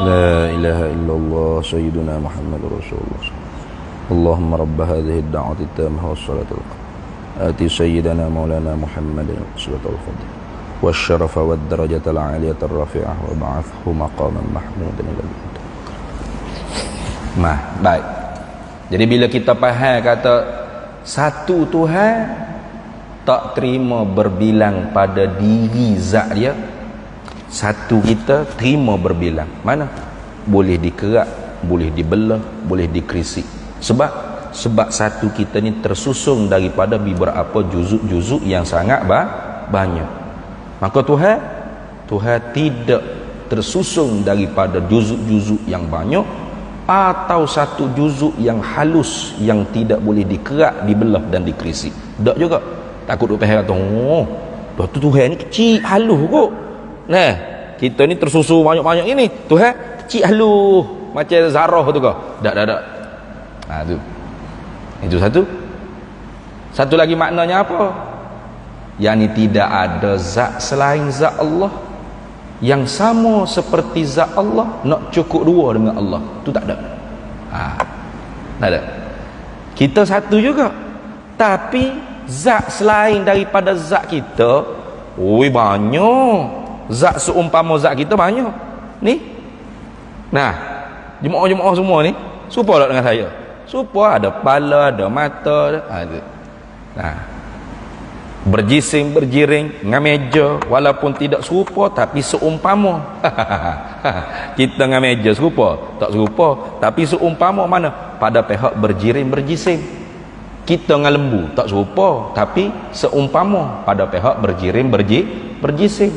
La ilaha illallah sayyiduna Muhammadur Rasulullah. Allahumma rabb hadhihi ad-da'wati at-tammah was-salati al-qa'imah ati sayyidana maulana Muhammadin sallallahu alaihi wasallam wasyarafa wad-darajata al-'aliyata ar-rafi'ah wa ba'athhu maqaman mahmudan alladhi. Baik. Jadi bila kita faham kata satu Tuhan, tak terima berbilang pada diri zat dia. Satu kita terima berbilang. Mana? Boleh dikerak, boleh dibelah, boleh dikerisik. Sebab satu kita ni tersusun daripada beberapa juzuk-juzuk yang sangat banyak. Maka Tuhan tidak tersusun daripada juzuk-juzuk yang banyak atau satu juzuk yang halus yang tidak boleh dikerak, dibelah dan dikerisi. Tak juga. Takut duk faham kata, oh, dah tu Tuhan ni kecil halus kot. Nah, kita ni tersusun banyak-banyak ini. Tuhan kecil halus macam zarah tu ke? Tak. Ha tu. Itu satu. Satu lagi maknanya apa? Yang ni tidak ada zat selain zat Allah yang sama seperti zat Allah, nak cukup dua dengan Allah tu tak ada. Tak ada. Kita satu juga, tapi zat selain daripada zat kita, oi banyak. Zat seumpama zat kita banyak. Ni. Nah, jemaah-jemaah semua ni serupa tak dengan saya? Serupa, ada kepala, ada mata, ada. Nah, berjising berjiring dengan meja, walaupun tidak serupa tapi seumpama. Kita dengan meja serupa tak serupa, tapi seumpama mana? Pada pihak berjiring berjising. Kita dengan lembu tak serupa, tapi seumpama pada pihak berjiring berjising.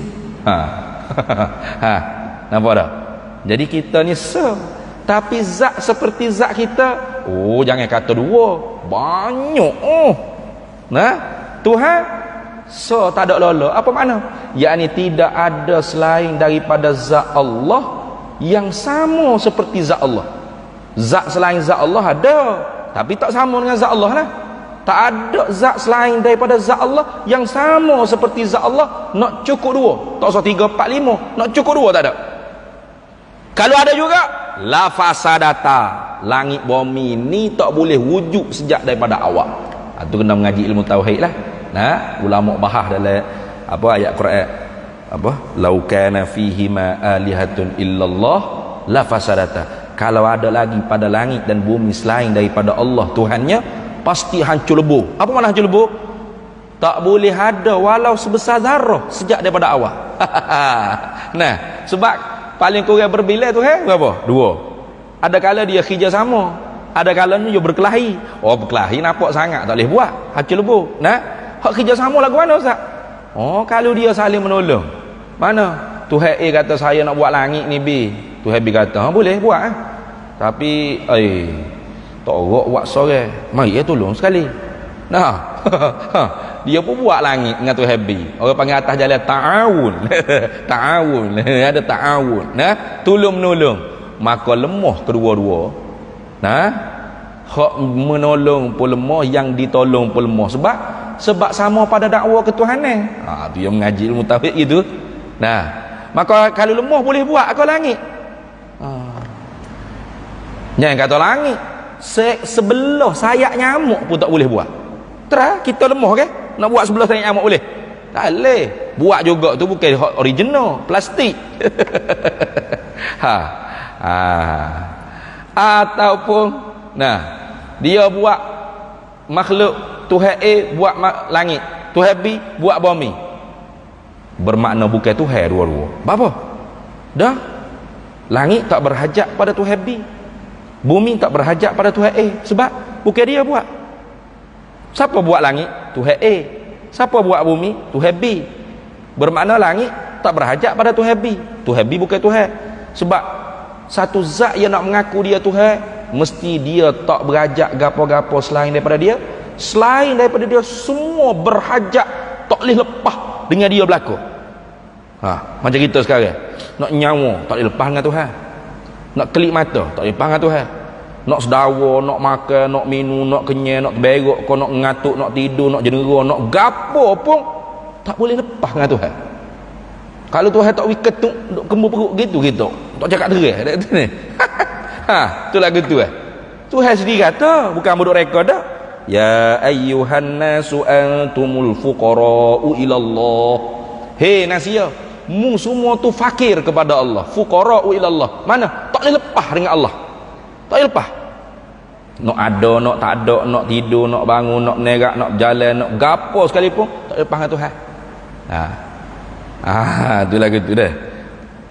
Nampak tak? Jadi kita ni tapi zat seperti zat kita, oh jangan kata dua, banyak. Nah, Tuhan tak ada lola. Apa makna? Yakni tidak ada selain daripada zat Allah yang sama seperti zat Allah. Zat selain zat Allah ada, tapi tak sama dengan zat Allah lah. Tak ada zat selain daripada zat Allah yang sama seperti zat Allah, nak cukup dua. Tak usah 3, 4, 5, nak cukup dua tak ada. Kalau ada juga, la fasadata, langit bumi ni tak boleh wujud sejak daripada awal. Itu kena mengaji ilmu tauhid lah. Nah, ulama bahas dalam apa ayat Quran, apa, lau kana fihi ma alihatun illallah la fasadata. Kalau ada lagi pada langit dan bumi selain daripada Allah Tuhannya, pasti hancur lebur. Apa makna hancur lebur? Tak boleh ada walau sebesar zarah sejak daripada awal. Nah, sebab paling kurang berbilai tu berapa? 2. Ada kala dia kerja sama, ada kalanya dia berkelahi. Oh, berkelahi nampak sangat tak boleh buat, hancur lebur. Nah, hak kerja sama lagu mana Ustaz? Oh, kalau dia saling menolong. Mana? Tuhan A kata saya nak buat langit ni B. Tuhan B kata, boleh buat tapi torok buat sore. Mari tolong sekali. Nah, dia pun buat langit dengan Tuhan B. Orang panggil atas jalan ta'awun. Ta'awun. Ada ta'awun. Nah, tolong menolong. Maka lemah kedua-dua. Nah, hak menolong pun lemah, yang ditolong pun lemah. Sebab sama pada dakwa ketuhanan. Tu yang mengaji ilmu tauhid gitu. Nah, maka kalau lemah boleh buat kau langit. Jangan kata langit, sebelah sayap nyamuk pun tak boleh buat. Terah kita lemah kan? Nak buat sebelah sayap nyamuk boleh? Tak boleh. Buat juga tu bukan original, plastik. Ataupun nah, dia buat makhluk, Tuhan A buat langit, Tuhan B buat bumi. Bermakna bukan Tuhan dua-dua. Apa? Dah. Langit tak berhajat pada Tuhan B. Bumi tak berhajat pada Tuhan A, sebab bukan dia buat. Siapa buat langit? Tuhan A. Siapa buat bumi? Tuhan B. Bermakna langit tak berhajat pada Tuhan B. Tuhan B bukan Tuhan. Sebab satu zat yang nak mengaku dia Tuhan, mesti dia tak berhajat gapo-gapo selain daripada dia. Selain daripada dia semua berhajat, tak boleh lepas dengan dia berlaku. Macam kita sekarang nak nyawa tak boleh lepas dengan Tuhan. Nak kelip mata tak boleh lepas dengan Tuhan. Nak sedawa, nak makan, nak minum, nak kenyang, nak terberok, kau nak ngantuk, nak tidur, nak jenera, nak gapo pun tak boleh lepas dengan Tuhan. Kalau Tuhan tak wiketuk duk kembur perut gitu tak cakap terang dak tu ni. Itulah gitu Tuhan sendiri kata, bukan duk rekod dah. Ya ayyuhan nasu antumul fuqara'u ila Allah. Hei nasia, mu semua tu fakir kepada Allah. Fuqara'u ila Allah. Mana? Tak boleh lepas dengan Allah. Tak boleh lepas. Nak ada, nak tak ada, nak tidur, nak bangun, nak menerak, nak berjalan, nak gapo sekalipun tak boleh lepas dengan Tuhan. Itulah gitu dah.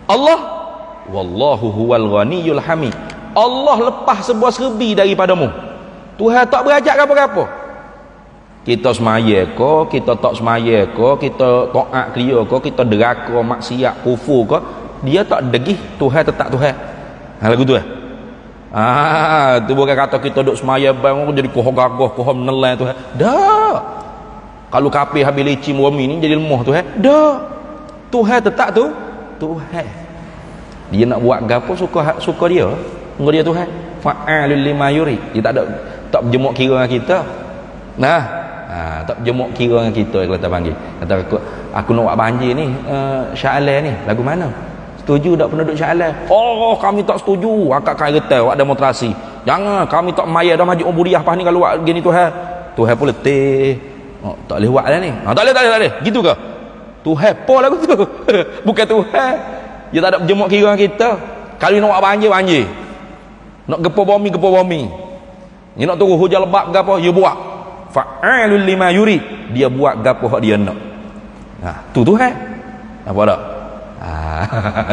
Allah wallahu huwal ghaniyul hamid. Allah lepas sebuah serbi daripadamu. Tuhan tak berajak apa-apa. Kita semaya ke, kita tak semaya ke, kita taat dia ke, kita deraka maksiat kufur ke, dia tak degih Tuhan tetap Tuhan. Lagu tu tu bukan kata kita duk semaya bang jadi koh gagah, koh menelan Tuhan. Dak. Kalau kafir habis licin bumi ni jadi lemah Tuhan. Dak. Tuhan tetap tu Tuhan. Dia nak buat gapo suka dia. Engko dia Tuhan. Fa'alul lima yuri. Dia tak berjemuk kira dengan kita. Nah, tak berjemuk kira dengan kita kalau kita panggil. Kata aku nak buat banjir ni, Shah Alam ni, lagu mana? Setuju tak penduduk Shah Alam? Oh, kami tak setuju. Akak kata buat demonstrasi. Jangan, kami tak maya dah maju umuriah pas ni kalau buat gini Tuhan. Tuhan pun letih. Oh, tak boleh buat dah ni. Tak boleh. Gitu ke? Tuhan apa lagu tu? Bukan Tuhan. Dia tak ada berjemuk kira dengan kita. Kalau nak buat banjir. Nak gepa bumi. Dia nak turun hujan lebat ke apa, dia buat. Fa'alul lima yuri. Dia buat gapo hak dia nak. Tu Tuhan. Apa tak?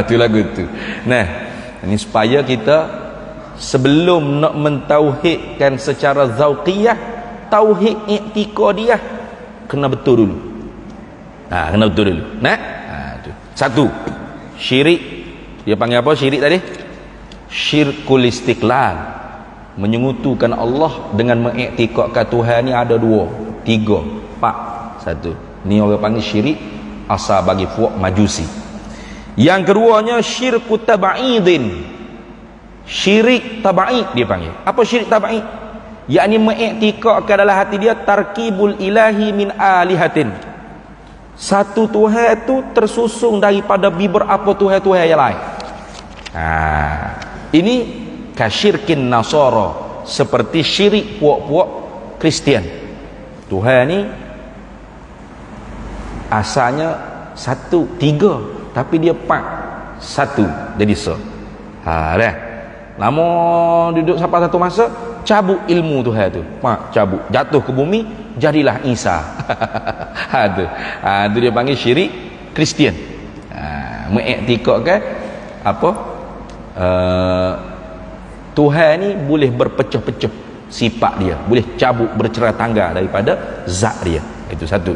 Tu lagu tu. Nah, ini supaya kita sebelum nak mentauhidkan secara zauqiyah, tauhid i'tiqadiyah kena betul dulu. Kena betul dulu. Nah, tu. Satu, syirik. Dia panggil apa syirik tadi? Syirkul istiqlal, menyekutukan Allah dengan mengiktikadkan Tuhan ni ada 2, 3, 4. Satu. Ni orang panggil syirik asal bagi fuak majusi. Yang keduanya syirkut tab'idin. Syirik tab'id dia panggil. Apa syirik tab'id? Yakni mengiktikadkan dalam hati dia tarkibul ilahi min alihatin. Satu Tuhan itu tersusun daripada beberapa Tuhan-Tuhan yang lain. Ini kasyirkin nasara, seperti syirik puak-puak Kristian. Tuhan ni asalnya 1, 3, tapi dia 4, 1 jadi se. Dah. Lama duduk sampai satu masa cabut ilmu Tuhan tu. Cabut, jatuh ke bumi, jadilah Isa. Tu dia panggil syirik Kristian. Mengiktikadkan apa? Tuhan ni boleh berpecah-pecah sifat dia, boleh cabut bercerai tangga daripada zat dia. Itu 1.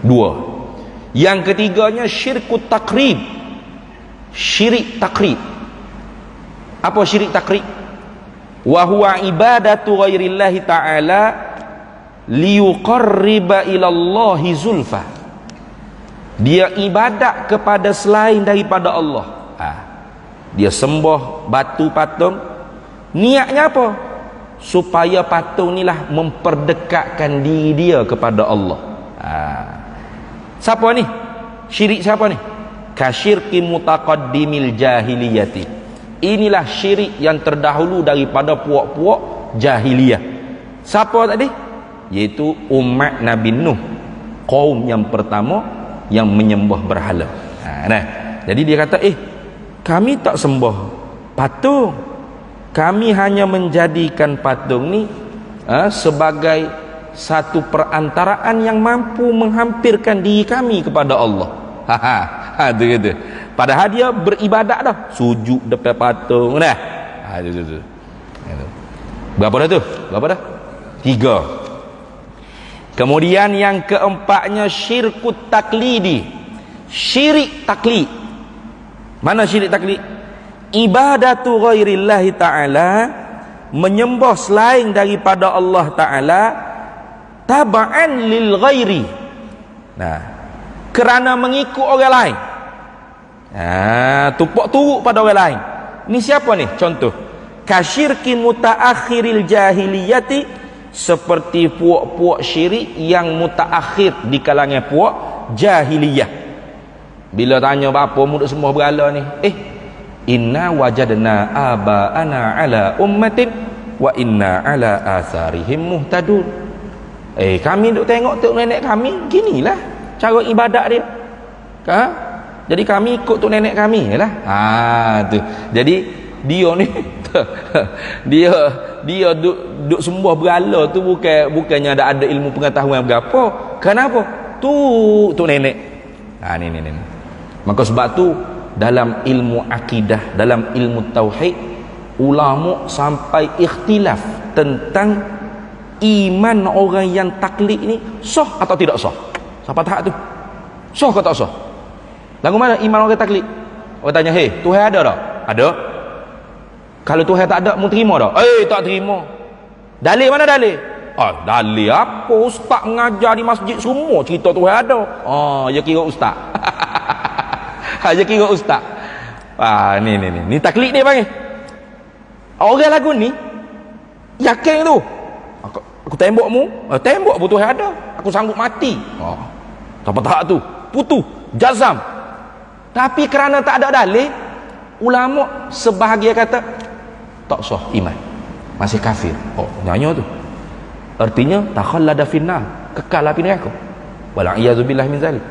2, yang ketiganya syirkut takrib. Syirik takrib. Apa syirik takrib? Wa huwa ibadatu ghairillahi ta'ala liyuqarriba ilallahi zulfa. Dia ibadat kepada selain daripada Allah. Dia sembah batu patung. Niatnya apa? Supaya patung inilah memperdekatkan diri dia kepada Allah. Siapa ni? Syirik siapa ni? Kasyirki mutaqaddimil jahiliyati. Inilah syirik yang terdahulu daripada puak-puak jahiliyah. Siapa tadi? Iaitu umat Nabi Nuh, kaum yang pertama yang menyembah berhala. Jadi dia kata, kami tak sembah patung. Kami hanya menjadikan patung ni sebagai satu perantaraan yang mampu menghampirkan diri kami kepada Allah. Tu kata. Padahal dia beribadat dah, sujud depan patung dah. Tu. Berapa dah tu? Berapa dah? 3. Kemudian yang keempatnya syirkut taklidi. Syirik taklid. Mana syirik taklid? Ibadatu ghairillahi ta'ala, menyembah selain daripada Allah Ta'ala taba'an lil ghairi. Kerana mengikut orang lain. Tupak turut pada orang lain. Ni siapa ni? Contoh, kasyirki mutaakhiril jahiliyati, seperti puak-puak syirik yang mutaakhir di kalangan puak jahiliyah. Bila tanya apa murid semua berhala ni, inna wajadna aba'ana ala ummatin wa inna ala atharihim muhtadun. Kami duk tengok tok nenek kami, ginilah cara ibadat dia. Jadi kami ikut tok nenek kami lah. Tu. Jadi dia ni dia duk sembah berhala tu bukannya ada ilmu pengetahuan berapa. Kenapa? Tu tok nenek. Ni. Maka sebab tu dalam ilmu akidah, dalam ilmu tauhid, ulama sampai ikhtilaf tentang iman orang yang taklid ni sah atau tidak sah? Siapa tahu tu? Sah atau tak sah? Lagu mana iman orang taklid? Orang tanya, "Hei, Tuhan ada tak?" "Ada." "Kalau Tuhan tak ada, mu terima tak?" Tak terima." "Dalil mana dalil?" Dalil apa? Ustaz mengajar di masjid semua cerita Tuhan ada. Dia kira ustaz. Dia kira ustaz. Ni taklid ni panggil. Orang lagu ni yakin tu. Aku tembokmu, tembok pun Tuhan ada. Aku sanggup mati. Siapa tak tu? Putu, jazam. Tapi kerana tak ada dalil, ulama sebahagian kata tak sah iman. Masih kafir. Nyanyi tu. Artinya takhallada finnar, kekal api neraka. Wal a'yadzu billahi min zalik.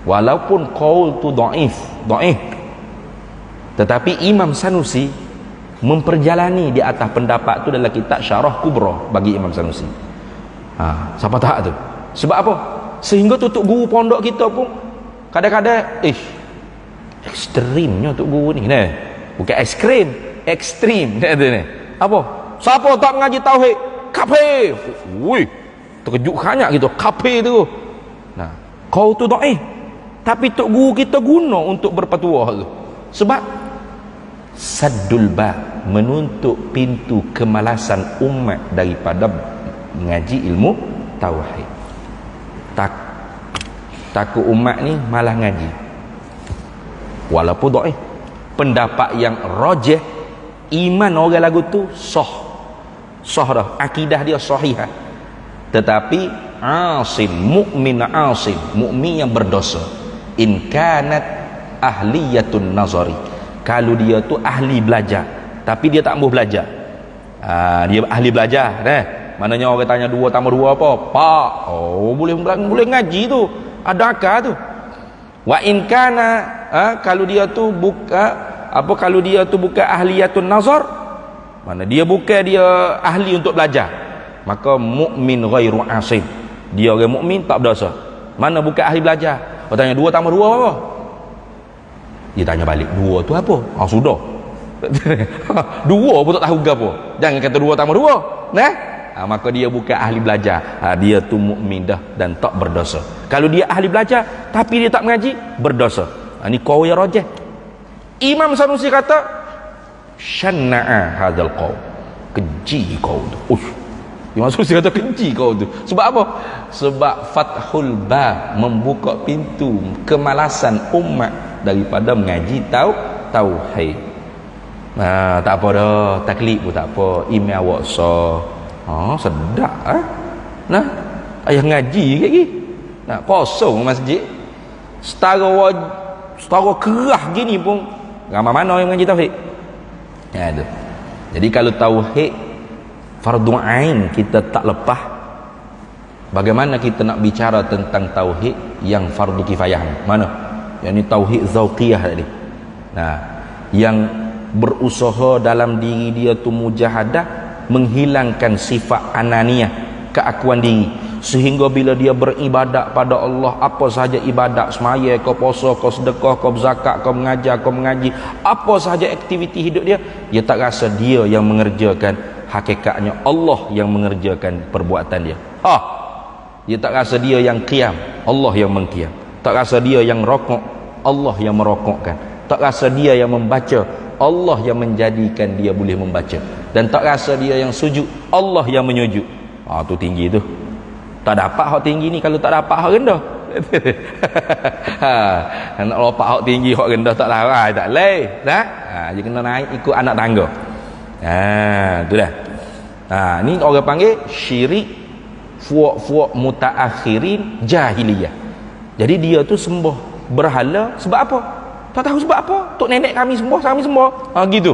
Walaupun qaul tu dhaif, tetapi Imam Sanusi memperjalani di atas pendapat tu dalam kitab Syarah Kubra bagi Imam Sanusi. Siapa tak tu? Sebab apa? Sehingga tutup guru pondok kita pun kadang-kadang ekstrimnya tuk guru ni. Bukan ekstrim, ekstrim dia ni. Apa? Siapa tak mengaji tauhid? Kafir. Terkejut banyak gitu. Kafir tu. Kau tu dhaif. Tapi tok guru kita guna untuk berpetua tu. Sebab saddul ba, menutup pintu kemalasan umat daripada mengaji ilmu tauhid. Takut umat ni malah ngaji. Walaupun dhaif. Pendapat yang rajih, iman orang lagu tu sah dah, akidah dia sahihah. Tetapi asim, mukmin yang berdosa, in kanat ahliyatun nazari, kalau dia tu ahli belajar tapi dia tak mahu belajar. Dia ahli belajar maknanya orang tanya 2 tambah 2 apa? Pak. Boleh ngaji tu, ada akal tu. Wa in kana kalau dia tu kalau dia tu bukan ahliyatun nazar, mana dia bukan dia ahli untuk belajar, maka mukmin ghairu asim, dia orang mukmin tak berdosa. Mana bukan ahli belajar. Orang tanya 2 tambah 2 apa? Dia tanya balik, 2 tu apa? Sudah. 2 pun tak tahu ke apa. Jangan kata 2 tambah 2. Maka dia bukan ahli belajar. Dia tu mukmin dah dan tak berdosa. Kalau dia ahli belajar tapi dia tak mengaji, berdosa. Ni qaul yang rajih. Imam Sanusi kata syana'a hadzal qaul, keji kau tu. Imam Sanusi kata keji kau tu. Sebab apa? Sebab fathul bab, membuka pintu kemalasan umat daripada mengaji tauhid. Tak apa dah, taklid pun tak apa, email awak sedap ayah ngaji lagi. Kosong masjid. Setara kerah gini pun ramai mana yang mengaji tauhid. Tu. Jadi kalau tauhid fardu ain kita tak lepas, bagaimana kita nak bicara tentang tauhid yang fardu kifayah? Mana? Yang ni tauhid zauqiyah tadi. Yang berusaha dalam diri dia tu mujahadah menghilangkan sifat ananiyah, keakuan diri, sehingga bila dia beribadat pada Allah, apa sahaja ibadat, semaya kau, puasa kau, sedekah kau, zakat kau, mengajar kau, mengaji, apa sahaja aktiviti hidup dia, dia tak rasa dia yang mengerjakan, hakikatnya Allah yang mengerjakan perbuatan dia. Dia tak rasa dia yang qiyam, Allah yang mengqiyam. Tak rasa dia yang rokok, Allah yang merokokkan. Tak rasa dia yang membaca, Allah yang menjadikan dia boleh membaca. Dan tak rasa dia yang sujud, Allah yang menyujud. Tu tinggi tu. Tak dapat hak tinggi ni kalau tak dapat hak rendah. Nak lompat hak tinggi hak rendah tak larat, tak leh. Dia kena naik ikut anak tangga. Tu dah. Ni orang panggil syirik fuak-fuak mutaakhirin jahiliyah. Jadi dia tu sembah berhala sebab apa? Tak tahu sebab apa. Tok nenek kami sembah, kami sembah. Gitu.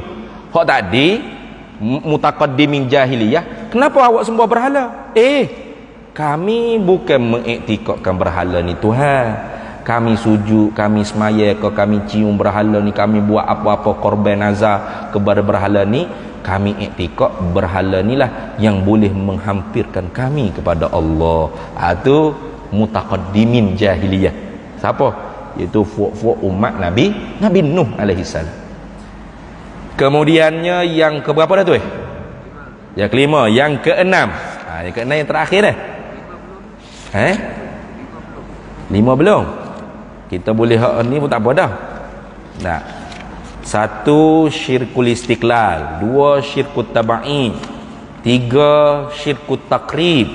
Hak tadi mutaqaddimin jahiliyah, kenapa awak sembah berhala? Kami bukan mengiktikadkan berhala ni Tuhan. Kami sujud, kami semaya, kami cium berhala ni, kami buat apa-apa korban nazar kepada berhala ni, kami iktikad berhala ni lah yang boleh menghampirkan kami kepada Allah. Itu mutaqaddimin jahiliyah. Siapa? Iaitu fuak-fuak umat Nabi Nuh alaihi salam. Kemudiannya yang keberapa dah tu? Yang kelima, yang keenam. Yang kena yang terakhir dah. 5 belum. Kita boleh hak ni pun tak apa dah. Nah. 1 syirkul istiqlal, 2 syirkut tabai, 3 syirkut takrib.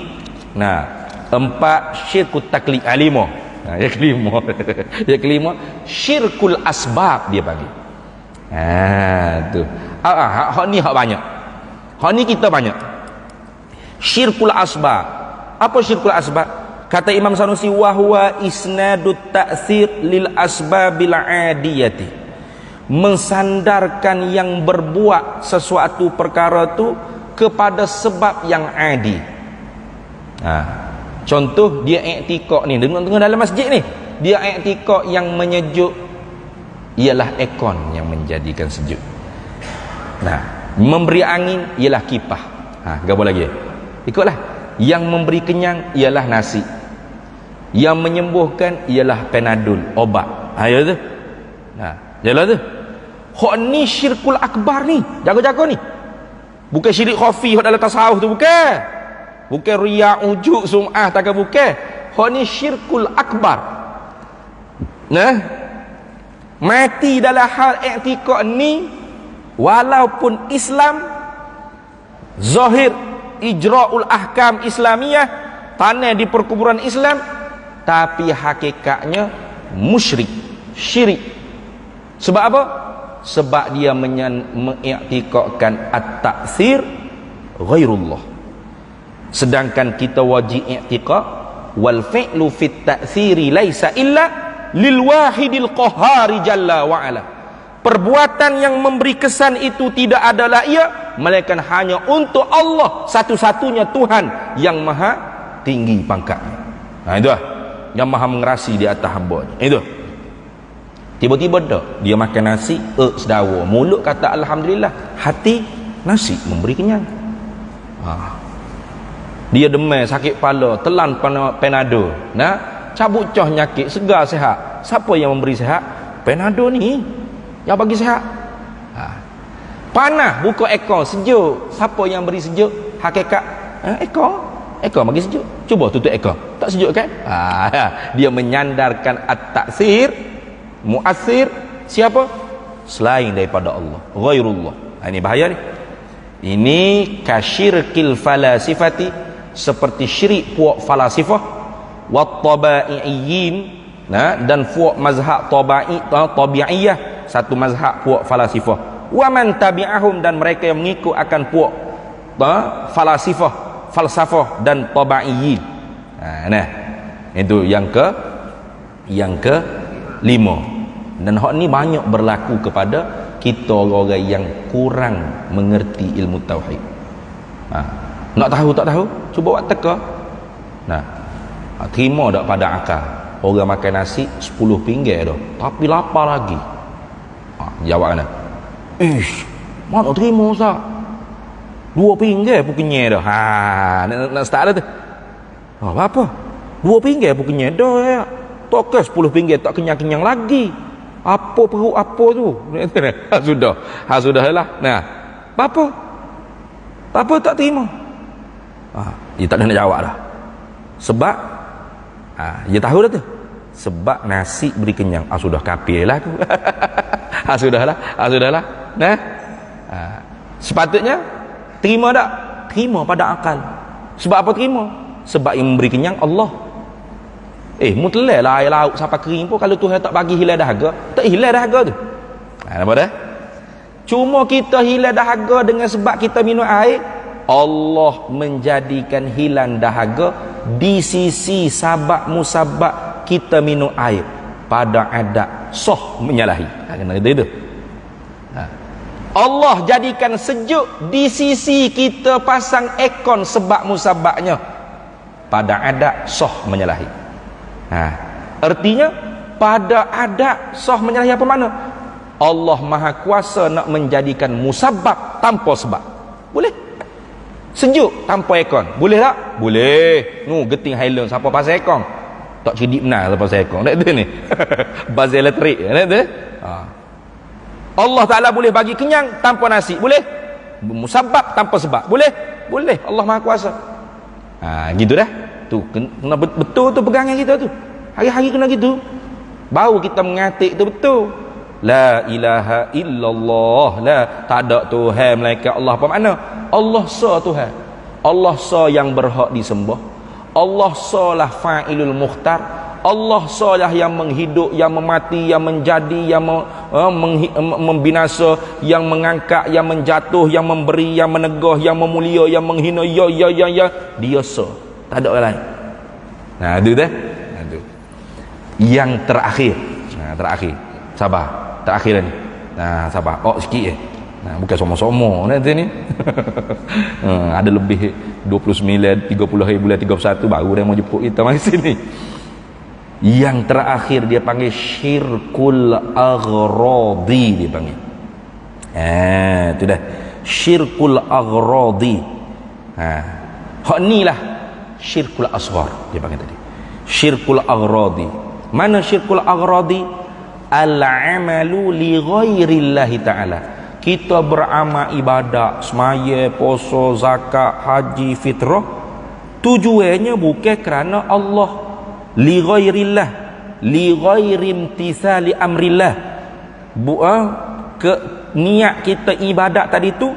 Nah, 4 syirkut taklid. 5. Nah, yang kelima. Yang kelima syirkul asbab dia panggil. Tu. Hak ni hak banyak. Hak ni kita banyak. Syirkul asbab. Apa syirkul asbab? Kata Imam Sanusi, wa huwa isnadut ta'sir lil asbabil adiyati. Mensandarkan yang berbuat sesuatu perkara tu kepada sebab yang adi. Contoh dia i'tikad ni, tengok dalam masjid ni, dia i'tikad yang menyejuk ialah aircon yang menjadikan sejuk. Memberi angin ialah kipah. Gapo lagi? Ikutlah. Yang memberi kenyang ialah nasi. Yang menyembuhkan ialah Panadol, obat. Ya tu. Jalan tu. Hak ni syirkul akbar ni. Jaga-jaga ni. Bukan syirik khafi hak dalam tasawuf tu, bukan. Bukan riya, ujuk, sum'ah, takkan bukan. Hak ni syirkul akbar. Mati dalam hal i'tikad ni, walaupun Islam zahir ijra'ul ahkam Islamiyah, tanah di perkuburan Islam, tapi hakikatnya musyrik, syirik. Sebab apa? Sebab dia mengiktikadkan at-ta'thir ghairullah. Sedangkan kita wajib i'tikad wal fi'lu fit ta'thiri laisa illa lil wahidil qahhari jalla wa ala. Perbuatan yang memberi kesan itu tidak adalah ia melainkan hanya untuk Allah, satu-satunya Tuhan yang maha tinggi pangkatnya. Itu lah yang maha mengerasi di atas hamba-Nya. Itu. Tiba-tiba dah dia makan nasi, sedawa, mulut kata alhamdulillah, hati nasi memberi kenyang. Dia demam, sakit kepala, telan Panadol, cabut cah nyakit, segar sihat. Siapa yang memberi sihat? Panadol ni yang bagi sihat. Panas, buka aircon, sejuk. Siapa yang beri sejuk? Hakikat aircon bagi sejuk. Cuba tutup aircon, tak sejuk kan? Dia menyandarkan at-ta'sir mu'assir siapa? Selain daripada Allah, ghairullah. Ini bahaya ni. Ini kasyirkil falasifati, seperti syirik puak falasifah, wat tabai'iyyin, dan puak mazhab tabi'iyah, satu mazhab puak falasifah, wa man tabi'ahum, dan mereka yang mengikut akan puak falsafah dan tabai'iyyin. Itu yang ke 5. Dan hak ni banyak berlaku kepada kita orang-orang yang kurang mengerti ilmu tauhid. Nak tahu tak tahu? Cuba buat teka. Terima tak pada akal? Orang makan nasi 10 pinggir dah, tapi lapar lagi. Jawab mana? Mana terima Ustaz? 2 pinggir pun kenyang dah. Nak start dah tu. Apa? 2 pinggir pun kenyang dah ya. Tak ke 10 pinggir tak kenyang-kenyang lagi. Apa perut apa tu? Sudahlah. Apa tak terima? Dia tak ada nak jawab dah. Sebab dia tahu dah tu. Sebab nasi beri kenyang. Sudah kafir lah tu. Sudahlah. Sepatutnya terima tak? Terima pada akal. Sebab apa terima? Sebab yang memberi kenyang Allah. Mutlak lah air laut sampai kering pun, kalau Tuhan tak bagi hilang dahaga, tak hilang dahaga tu. Nampak dah? Cuma kita hilang dahaga dengan sebab kita minum air. Allah menjadikan hilang dahaga di sisi sabab musabab kita minum air pada adat sah menyalahi. Kena itu. Allah jadikan sejuk di sisi kita pasang aircon sebab musababnya pada adat sah menyalahi. Artinya pada adat sah menyalahi apa makna? Allah Maha Kuasa nak menjadikan musabab tanpa sebab. Boleh? Sejuk tanpa aircon. Boleh tak? Boleh. Geting Highland siapa pasal aircon? Tak cerdik benar siapa pasal aircon. Tak ada ni. Baz elektrik. Tak ada? Allah Ta'ala boleh bagi kenyang tanpa nasi. Boleh? Musabab tanpa sebab. Boleh? Boleh. Allah Maha Kuasa. Gitu dah. Tu kena betul tu pegangan kita tu. Hari-hari kena gitu. Baru kita mengatik tu betul. La ilaha illallah. La tak ada Tuhan melainkan Allah. Apa makna? Allah sa Tuhan. Allah sa yang berhak disembah. Allah sa lah fa'ilul mukhtar. Allah sa lah yang menghidup, yang memati, yang menjadi, yang membinasa, yang mengangkat, yang menjatuh, yang memberi, yang menegah, yang memulia, yang menghina. Ya. Dia sa. Tak ada orang lain. Itu dah. Itu. Yang terakhir. Terakhir. Sabar. Terakhir ni. Sabar. Sikit bukan somo-somo nanti ni. Ada lebih 29, 30 hari bulan 31 baru dia mau jemput kita mari sini. Yang terakhir dia panggil syirkul aghradi, dia panggil. Itu dah. Syirkul aghradi. Hak ni lah syirkul asghar dia panggil tadi. Syirkul aghradi. Mana syirkul aghradi? Al-amalu li ghairillahi ta'ala. Kita beramal ibadat, semaya, puasa, zakat, haji, fitrah, tujuannya bukan kerana Allah, li ghairillah, li ghairi imtithali amrillah. Niat kita ibadat tadi tu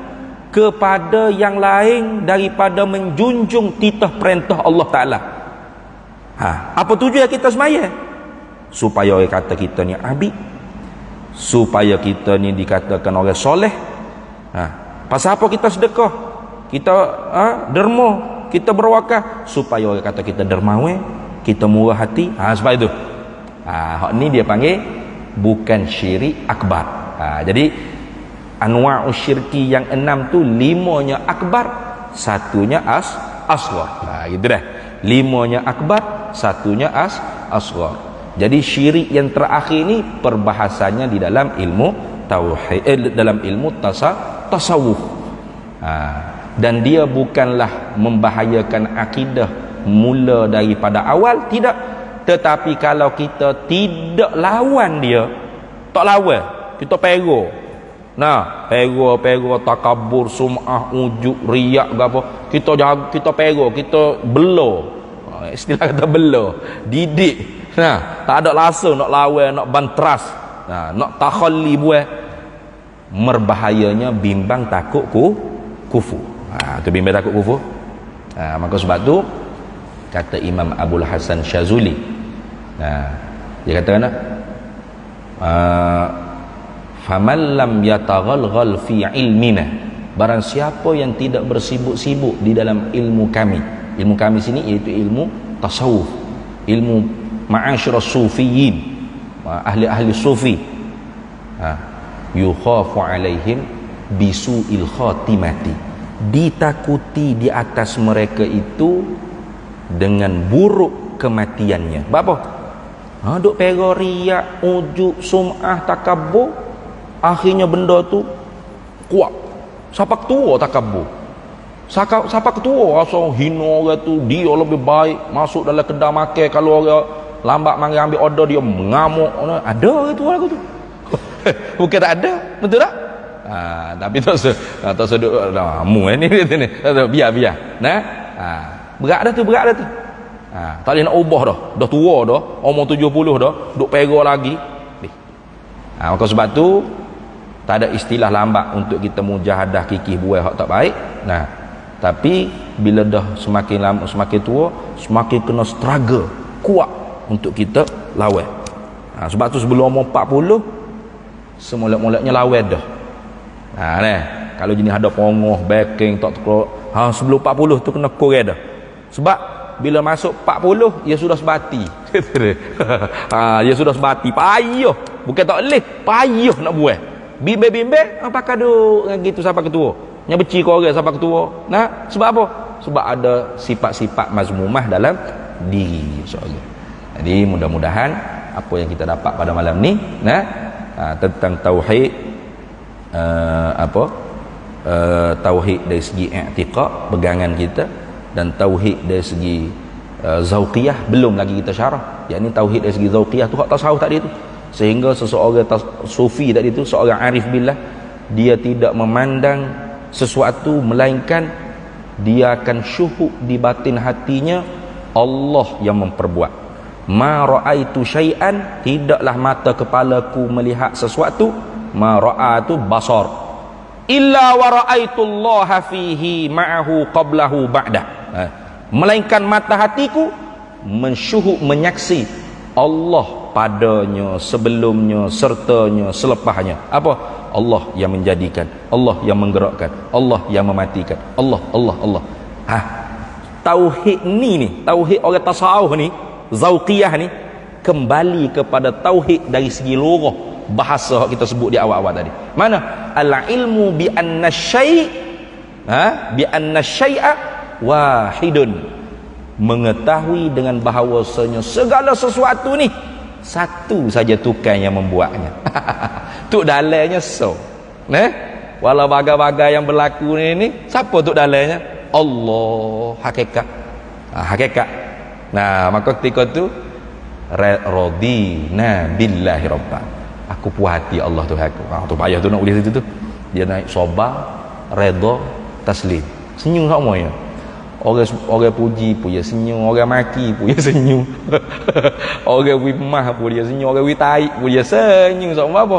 kepada yang lain daripada menjunjung titah perintah Allah Ta'ala. Apa tujuan kita semaya? Supaya orang kata kita ni abid, supaya kita ni dikatakan orang soleh. Pasal apa kita sedekah, kita derma, kita berwakaf? Supaya orang kata kita dermawan, kita murah hati. Sebab itu hak ni dia panggil bukan syirik akbar. Jadi anwa'u syirki yang 6 tu 5-nya akbar, 1-nya asghar. Gitu dah. 5-nya akbar, 1-nya asghar. Jadi syirik yang terakhir ni perbahasannya di dalam ilmu tauhid, dalam ilmu tasawuf. Dan dia bukanlah membahayakan akidah mula daripada awal, tidak. Tetapi kalau kita tidak lawan dia, tak lawan, kita pero. Pero takabur, sum'ah, ujub, riak ke apa, kita jaga, kita pero, kita belo. Istilah kata belo, didik. Tak ada langsung nak lawan, nak bantras, nak takhalli buah. Merbahayanya bimbang takut kufur. Tu bimbang takut kufur. Maka sebab tu kata Imam Abul Hasan Syazuli, dia kata faman lam yataghalghal fi ilmina, barang siapa yang tidak bersibuk-sibuk di dalam ilmu kami. Ilmu kami sini iaitu ilmu tasawuf, ilmu ma'asyiras sufiyin, ahli-ahli sufi. Yukhafu alaihim bisu'il khatimati, ditakuti di atas mereka itu dengan buruk kematiannya. Apa? Duk pera riak, ujub, sum'ah, takabur, akhirnya benda tu kuat. Siapa ketua takabur, siapa ketua rasa hina orang tu, dia lebih baik masuk dalam kedai makan, kalau orang lambat mari ambil order dia mengamuk. Ada itu lagu tu. Bukan tak ada, betul tak? Tapi tak seduk mu ni biar. Berat dah tu. Tak boleh nak ubah dah tua dah, umur 70 dah, duk pera lagi. Maka sebab tu tak ada istilah lambat untuk kita mujahadah kikih buai hak tak baik. Tapi bila dah semakin lama, semakin tua, semakin kena struggle kuat untuk kita lawan. Sebab tu sebelum umur 40 semula-mulanya lawan dah. Kalau jenis ada pongoh, backing tak terkeluar, sebelum 40 tu kena kurang dah. Sebab bila masuk 40 dia sudah sebati. Dia sudah sebati, payah. Bukan tak boleh, payah nak buat. Bimbang-bimbang apakah duk gitu sampai ketua. Nya beci kau orang sampai ketua. Sebab apa? Sebab ada sifat-sifat mazmumah dalam diri seorang. Jadi mudah-mudahan apa yang kita dapat pada malam ni tentang tauhid, tauhid dari segi i'tiqad, pegangan kita, dan tauhid dari segi zauqiyah belum lagi kita syarah. Yakni tauhid dari segi zauqiyah tu hak tasawuf tadi tu, sehingga seseorang sufi tadi tu, seorang arif billah, dia tidak memandang sesuatu melainkan dia akan syuhud di batin hatinya, Allah yang memperbuat. Ma ra'aitu syai'an, tidaklah mata kepalaku melihat sesuatu, ma ra'atu basar, illa wa ra'aitu Allah fihi ma'ahu qablahu ba'da. Melainkan mata hatiku mensyuhud, menyaksi Allah padanya, sebelumnya, sertanya, selepasnya. Apa? Allah yang menjadikan, Allah yang menggerakkan, Allah yang mematikan, Allah. Tauhid ni, tauhid orang tasawuf ni, zauqiyah ni, kembali kepada tauhid dari segi lughah, bahasa kita sebut di awal-awal tadi. Mana? Al-ilmu bi anna syai', bi anna syai'a wahidun. Mengetahui dengan bahawasanya segala sesuatu ni satu saja tukang yang membuatnya. Tuk dalamnya walau bagai-bagai yang berlaku ni siapa tuk dalamnya? Allah, hakikat. Hakikat. Nah, maka ketika tu radina billahi rabba, aku puas hati Allah Tuhan aku. Tu payah tu nak ulis situ tu. Dia naik sabar, redha, taslim. Senyum semuanya. Orang puji pun dia senyum, orang maki pun dia senyum. Orang wimah pun dia senyum, orang witai pun dia senyum. Semua apa?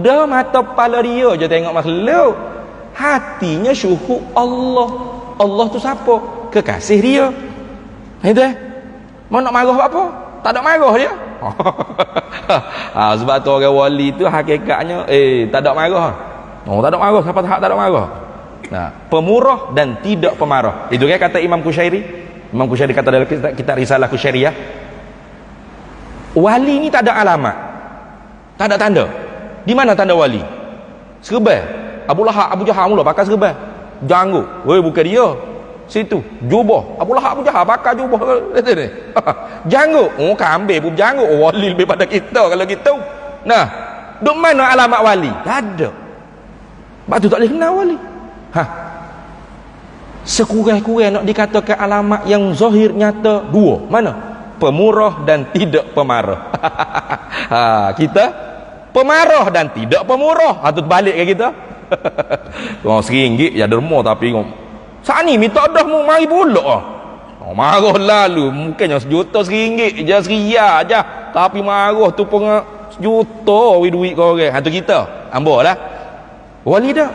Dah mata kepala dia je tengok makhluk. Hatinya syuhud Allah. Allah tu siapa? Kekasih dia. Itu mau nak marah apa? Tak ada marah dia. Sebab tu orang wali tu hakikatnya tak ada marah. Tak ada marah, siapa tak ada marah. Nah, pemurah dan tidak pemarah. Itu kan kata Imam Kushairi. Imam Kushairi kata dalam kitab Risalah Kushairiyah, wali ni tak ada alamat, tak ada tanda. Di mana tanda wali? Serban. Abu Lahab, Abu Jahal mula pakai serban. Janggut. Bukan dia. Situ jubah. Abu Lahab, Abu Jahal pakai jubah. Janggut. Kambing pun janggut. Wali lebih pada kita kalau gitu. Nah, duk mana alamat wali? Tak ada. Sebab tu tak boleh kenal wali. Sekurang-kurang nak dikatakan alamat yang zahir nyata dua. Mana? Pemurah dan tidak pemarah. Kita pemarah dan tidak pemurah. Tu balik ke kita. RM1 ya derma tapi saat ni minta dah mu mari pula. Marah lalu mungkin yang RM1 RM1 je, RM1 je, tapi marah tu pun RM1 duit kau orang. Tu kita ambo lah wali dah,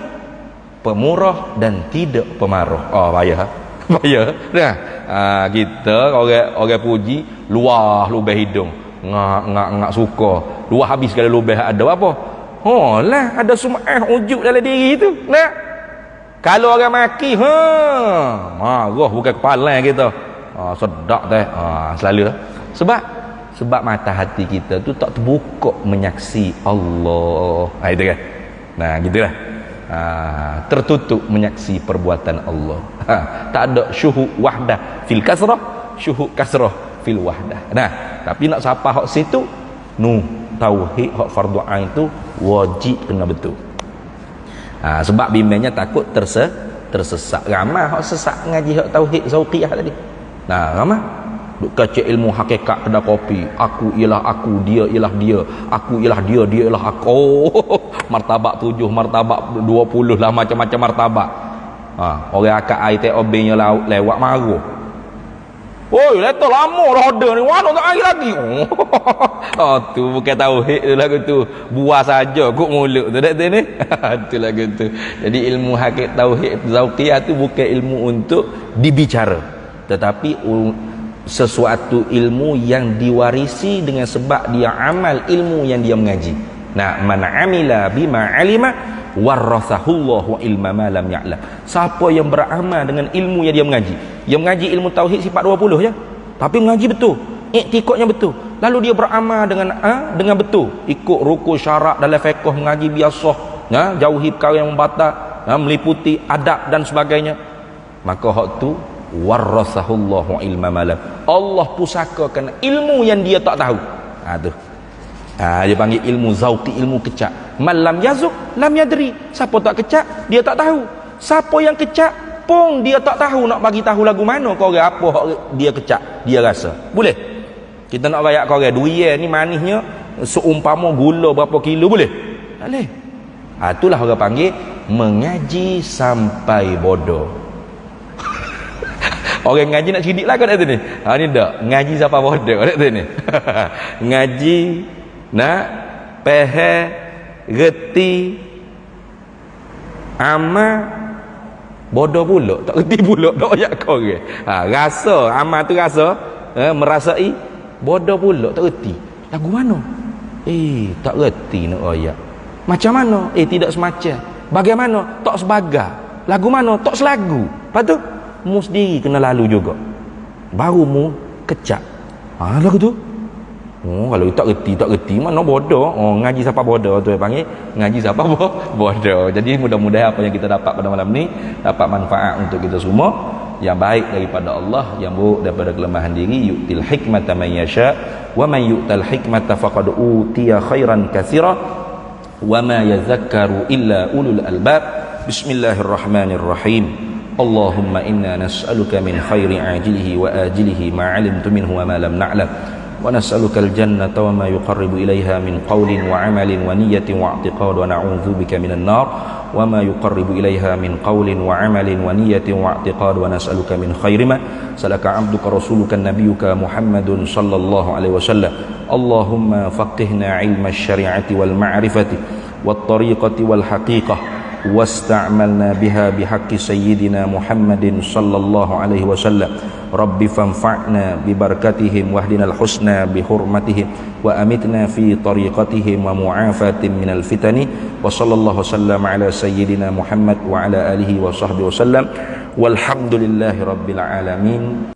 pemurah dan tidak pemarah. Payah nah, kita orang puji luah lubang hidung, ngak suka luah habis sekali lubang ada apa lah, ada sum'ah ujub dalam diri tu. Nah, kalau orang maki marah bukan kepala kita. Sedap teh. Selalu sebab mata hati kita tu tak terbuka menyaksi Allah. Itu kan. Nah, gitulah. Tertutup menyaksi perbuatan Allah. Tak ada syuhud wahdah fil kasrah, syuhud kasrah fil wahdah. Nah, tapi nak siapa hak situ tauhid hak fardu ain tu wajib kena betul. Sebab bimbangnya takut tersesat. Ramai hak sesat ngaji hak tauhid zauqiyah tadi. Nah, ramai duk kaca ilmu hakikat kedai kopi. Aku ialah aku, dia ialah dia. Aku ialah dia, dia ialah aku. Martabak 7, martabak 20 lah, macam-macam martabak. Orang akak air TOB-nya lewat marah. Oi, letak lama dah ada ni. Mana tak air lagi? Tu bukan tauhid tu lagu tu. Buah saja kok mulut tu dak tu ni. Tu lagu tu. Jadi ilmu hakikat tauhid zauqiyah tu bukan ilmu untuk dibicara, tetapi sesuatu ilmu yang diwarisi dengan sebab dia amal ilmu yang dia mengaji. Nah, man amila bima alima warathahullahu ilma ma lam ya'lam. Siapa yang beramal dengan ilmu yang dia mengaji. Dia mengaji ilmu tauhid sifat 20 je, tapi mengaji betul, iktikadnya betul. Lalu dia beramal dengan betul, ikut rukun syarat dalam fiqh, mengaji biasa, jauhi perkara yang membatal, meliputi adab dan sebagainya. Maka hak tu warathahullahu ilma ma lam. Allah pusakakan ilmu yang dia tak tahu. Tu. Dia panggil ilmu zauqi, ilmu kecak. Malam yazuk lam yadri. Siapa tak kecak, dia tak tahu. Siapa yang kecak pun dia tak tahu nak bagi tahu lagu mana kau orang apa dia kecak, dia rasa. Boleh? Kita nak rayak kau orang durian ni manisnya seumpama gula berapa kilo, boleh? Tak boleh. Itulah orang panggil mengaji sampai bodoh. Orang ngaji nak cerdik lah kau kata ni. Ha ni dak, ngaji siapa bodoh kata ni. Ngaji nak faham, reti, amal bodoh pula, tak reti pula dak ayat kau ke. Ha rasa, amal tu rasa, merasai bodoh pula, tak reti. Lagu mana? Tak reti nak ayat. Macam mana? Tidak semacam. Bagaimana? Tak sebagai. Lagu mana? Tak selagu. Lepas tu mu sendiri kena lalu juga. Baru mu kecap. Lagu tu. Kalau tak reti mana bodoh. Ngaji siapa bodoh tu panggil. Ngaji siapa bodoh. Jadi mudah-mudahan apa yang kita dapat pada malam ni dapat manfaat untuk kita semua. Yang baik daripada Allah, yang buruk daripada kelemahan diri. Yu'til hikmata man yasha wa man yu'tal hikmata faqad utiya khairan katsira wa ma yadhakkaru illa ulul albab. Bismillahirrahmanirrahim. Allahumma inna nas'aluka min khairi ajilihi wa ajilihi ma 'alimtu minhu wa ma lam na'lam wa nas'aluka al-jannata wa ma yuqarribu ilayha min qawlin wa 'amalin wa niyyatin wa i'tiqad wa na'udzubika minan nar wa ma yuqarribu ilayha min qawlin wa 'amalin wa niyyatin wa i'tiqad wa nas'aluka min khairi ma salaka 'abduka rasuluka nabiyyuka Muhammadun sallallahu alaihi wasallam. Allahumma faqihna 'ilma asy-syari'ati wal ma'rifati wat tariqati wal haqiqah واستعملنا بها بحق سيدنا محمد صلى الله عليه وسلم. رب فانفعنا ببركتهم واهدنا الحسنى بحرمتهم وأمتنا في طريقتهم ومعافاة من الفتن. وصلى الله وسلم على سيدنا محمد وعلى آله وصحبه وسلم والحمد لله رب العالمين.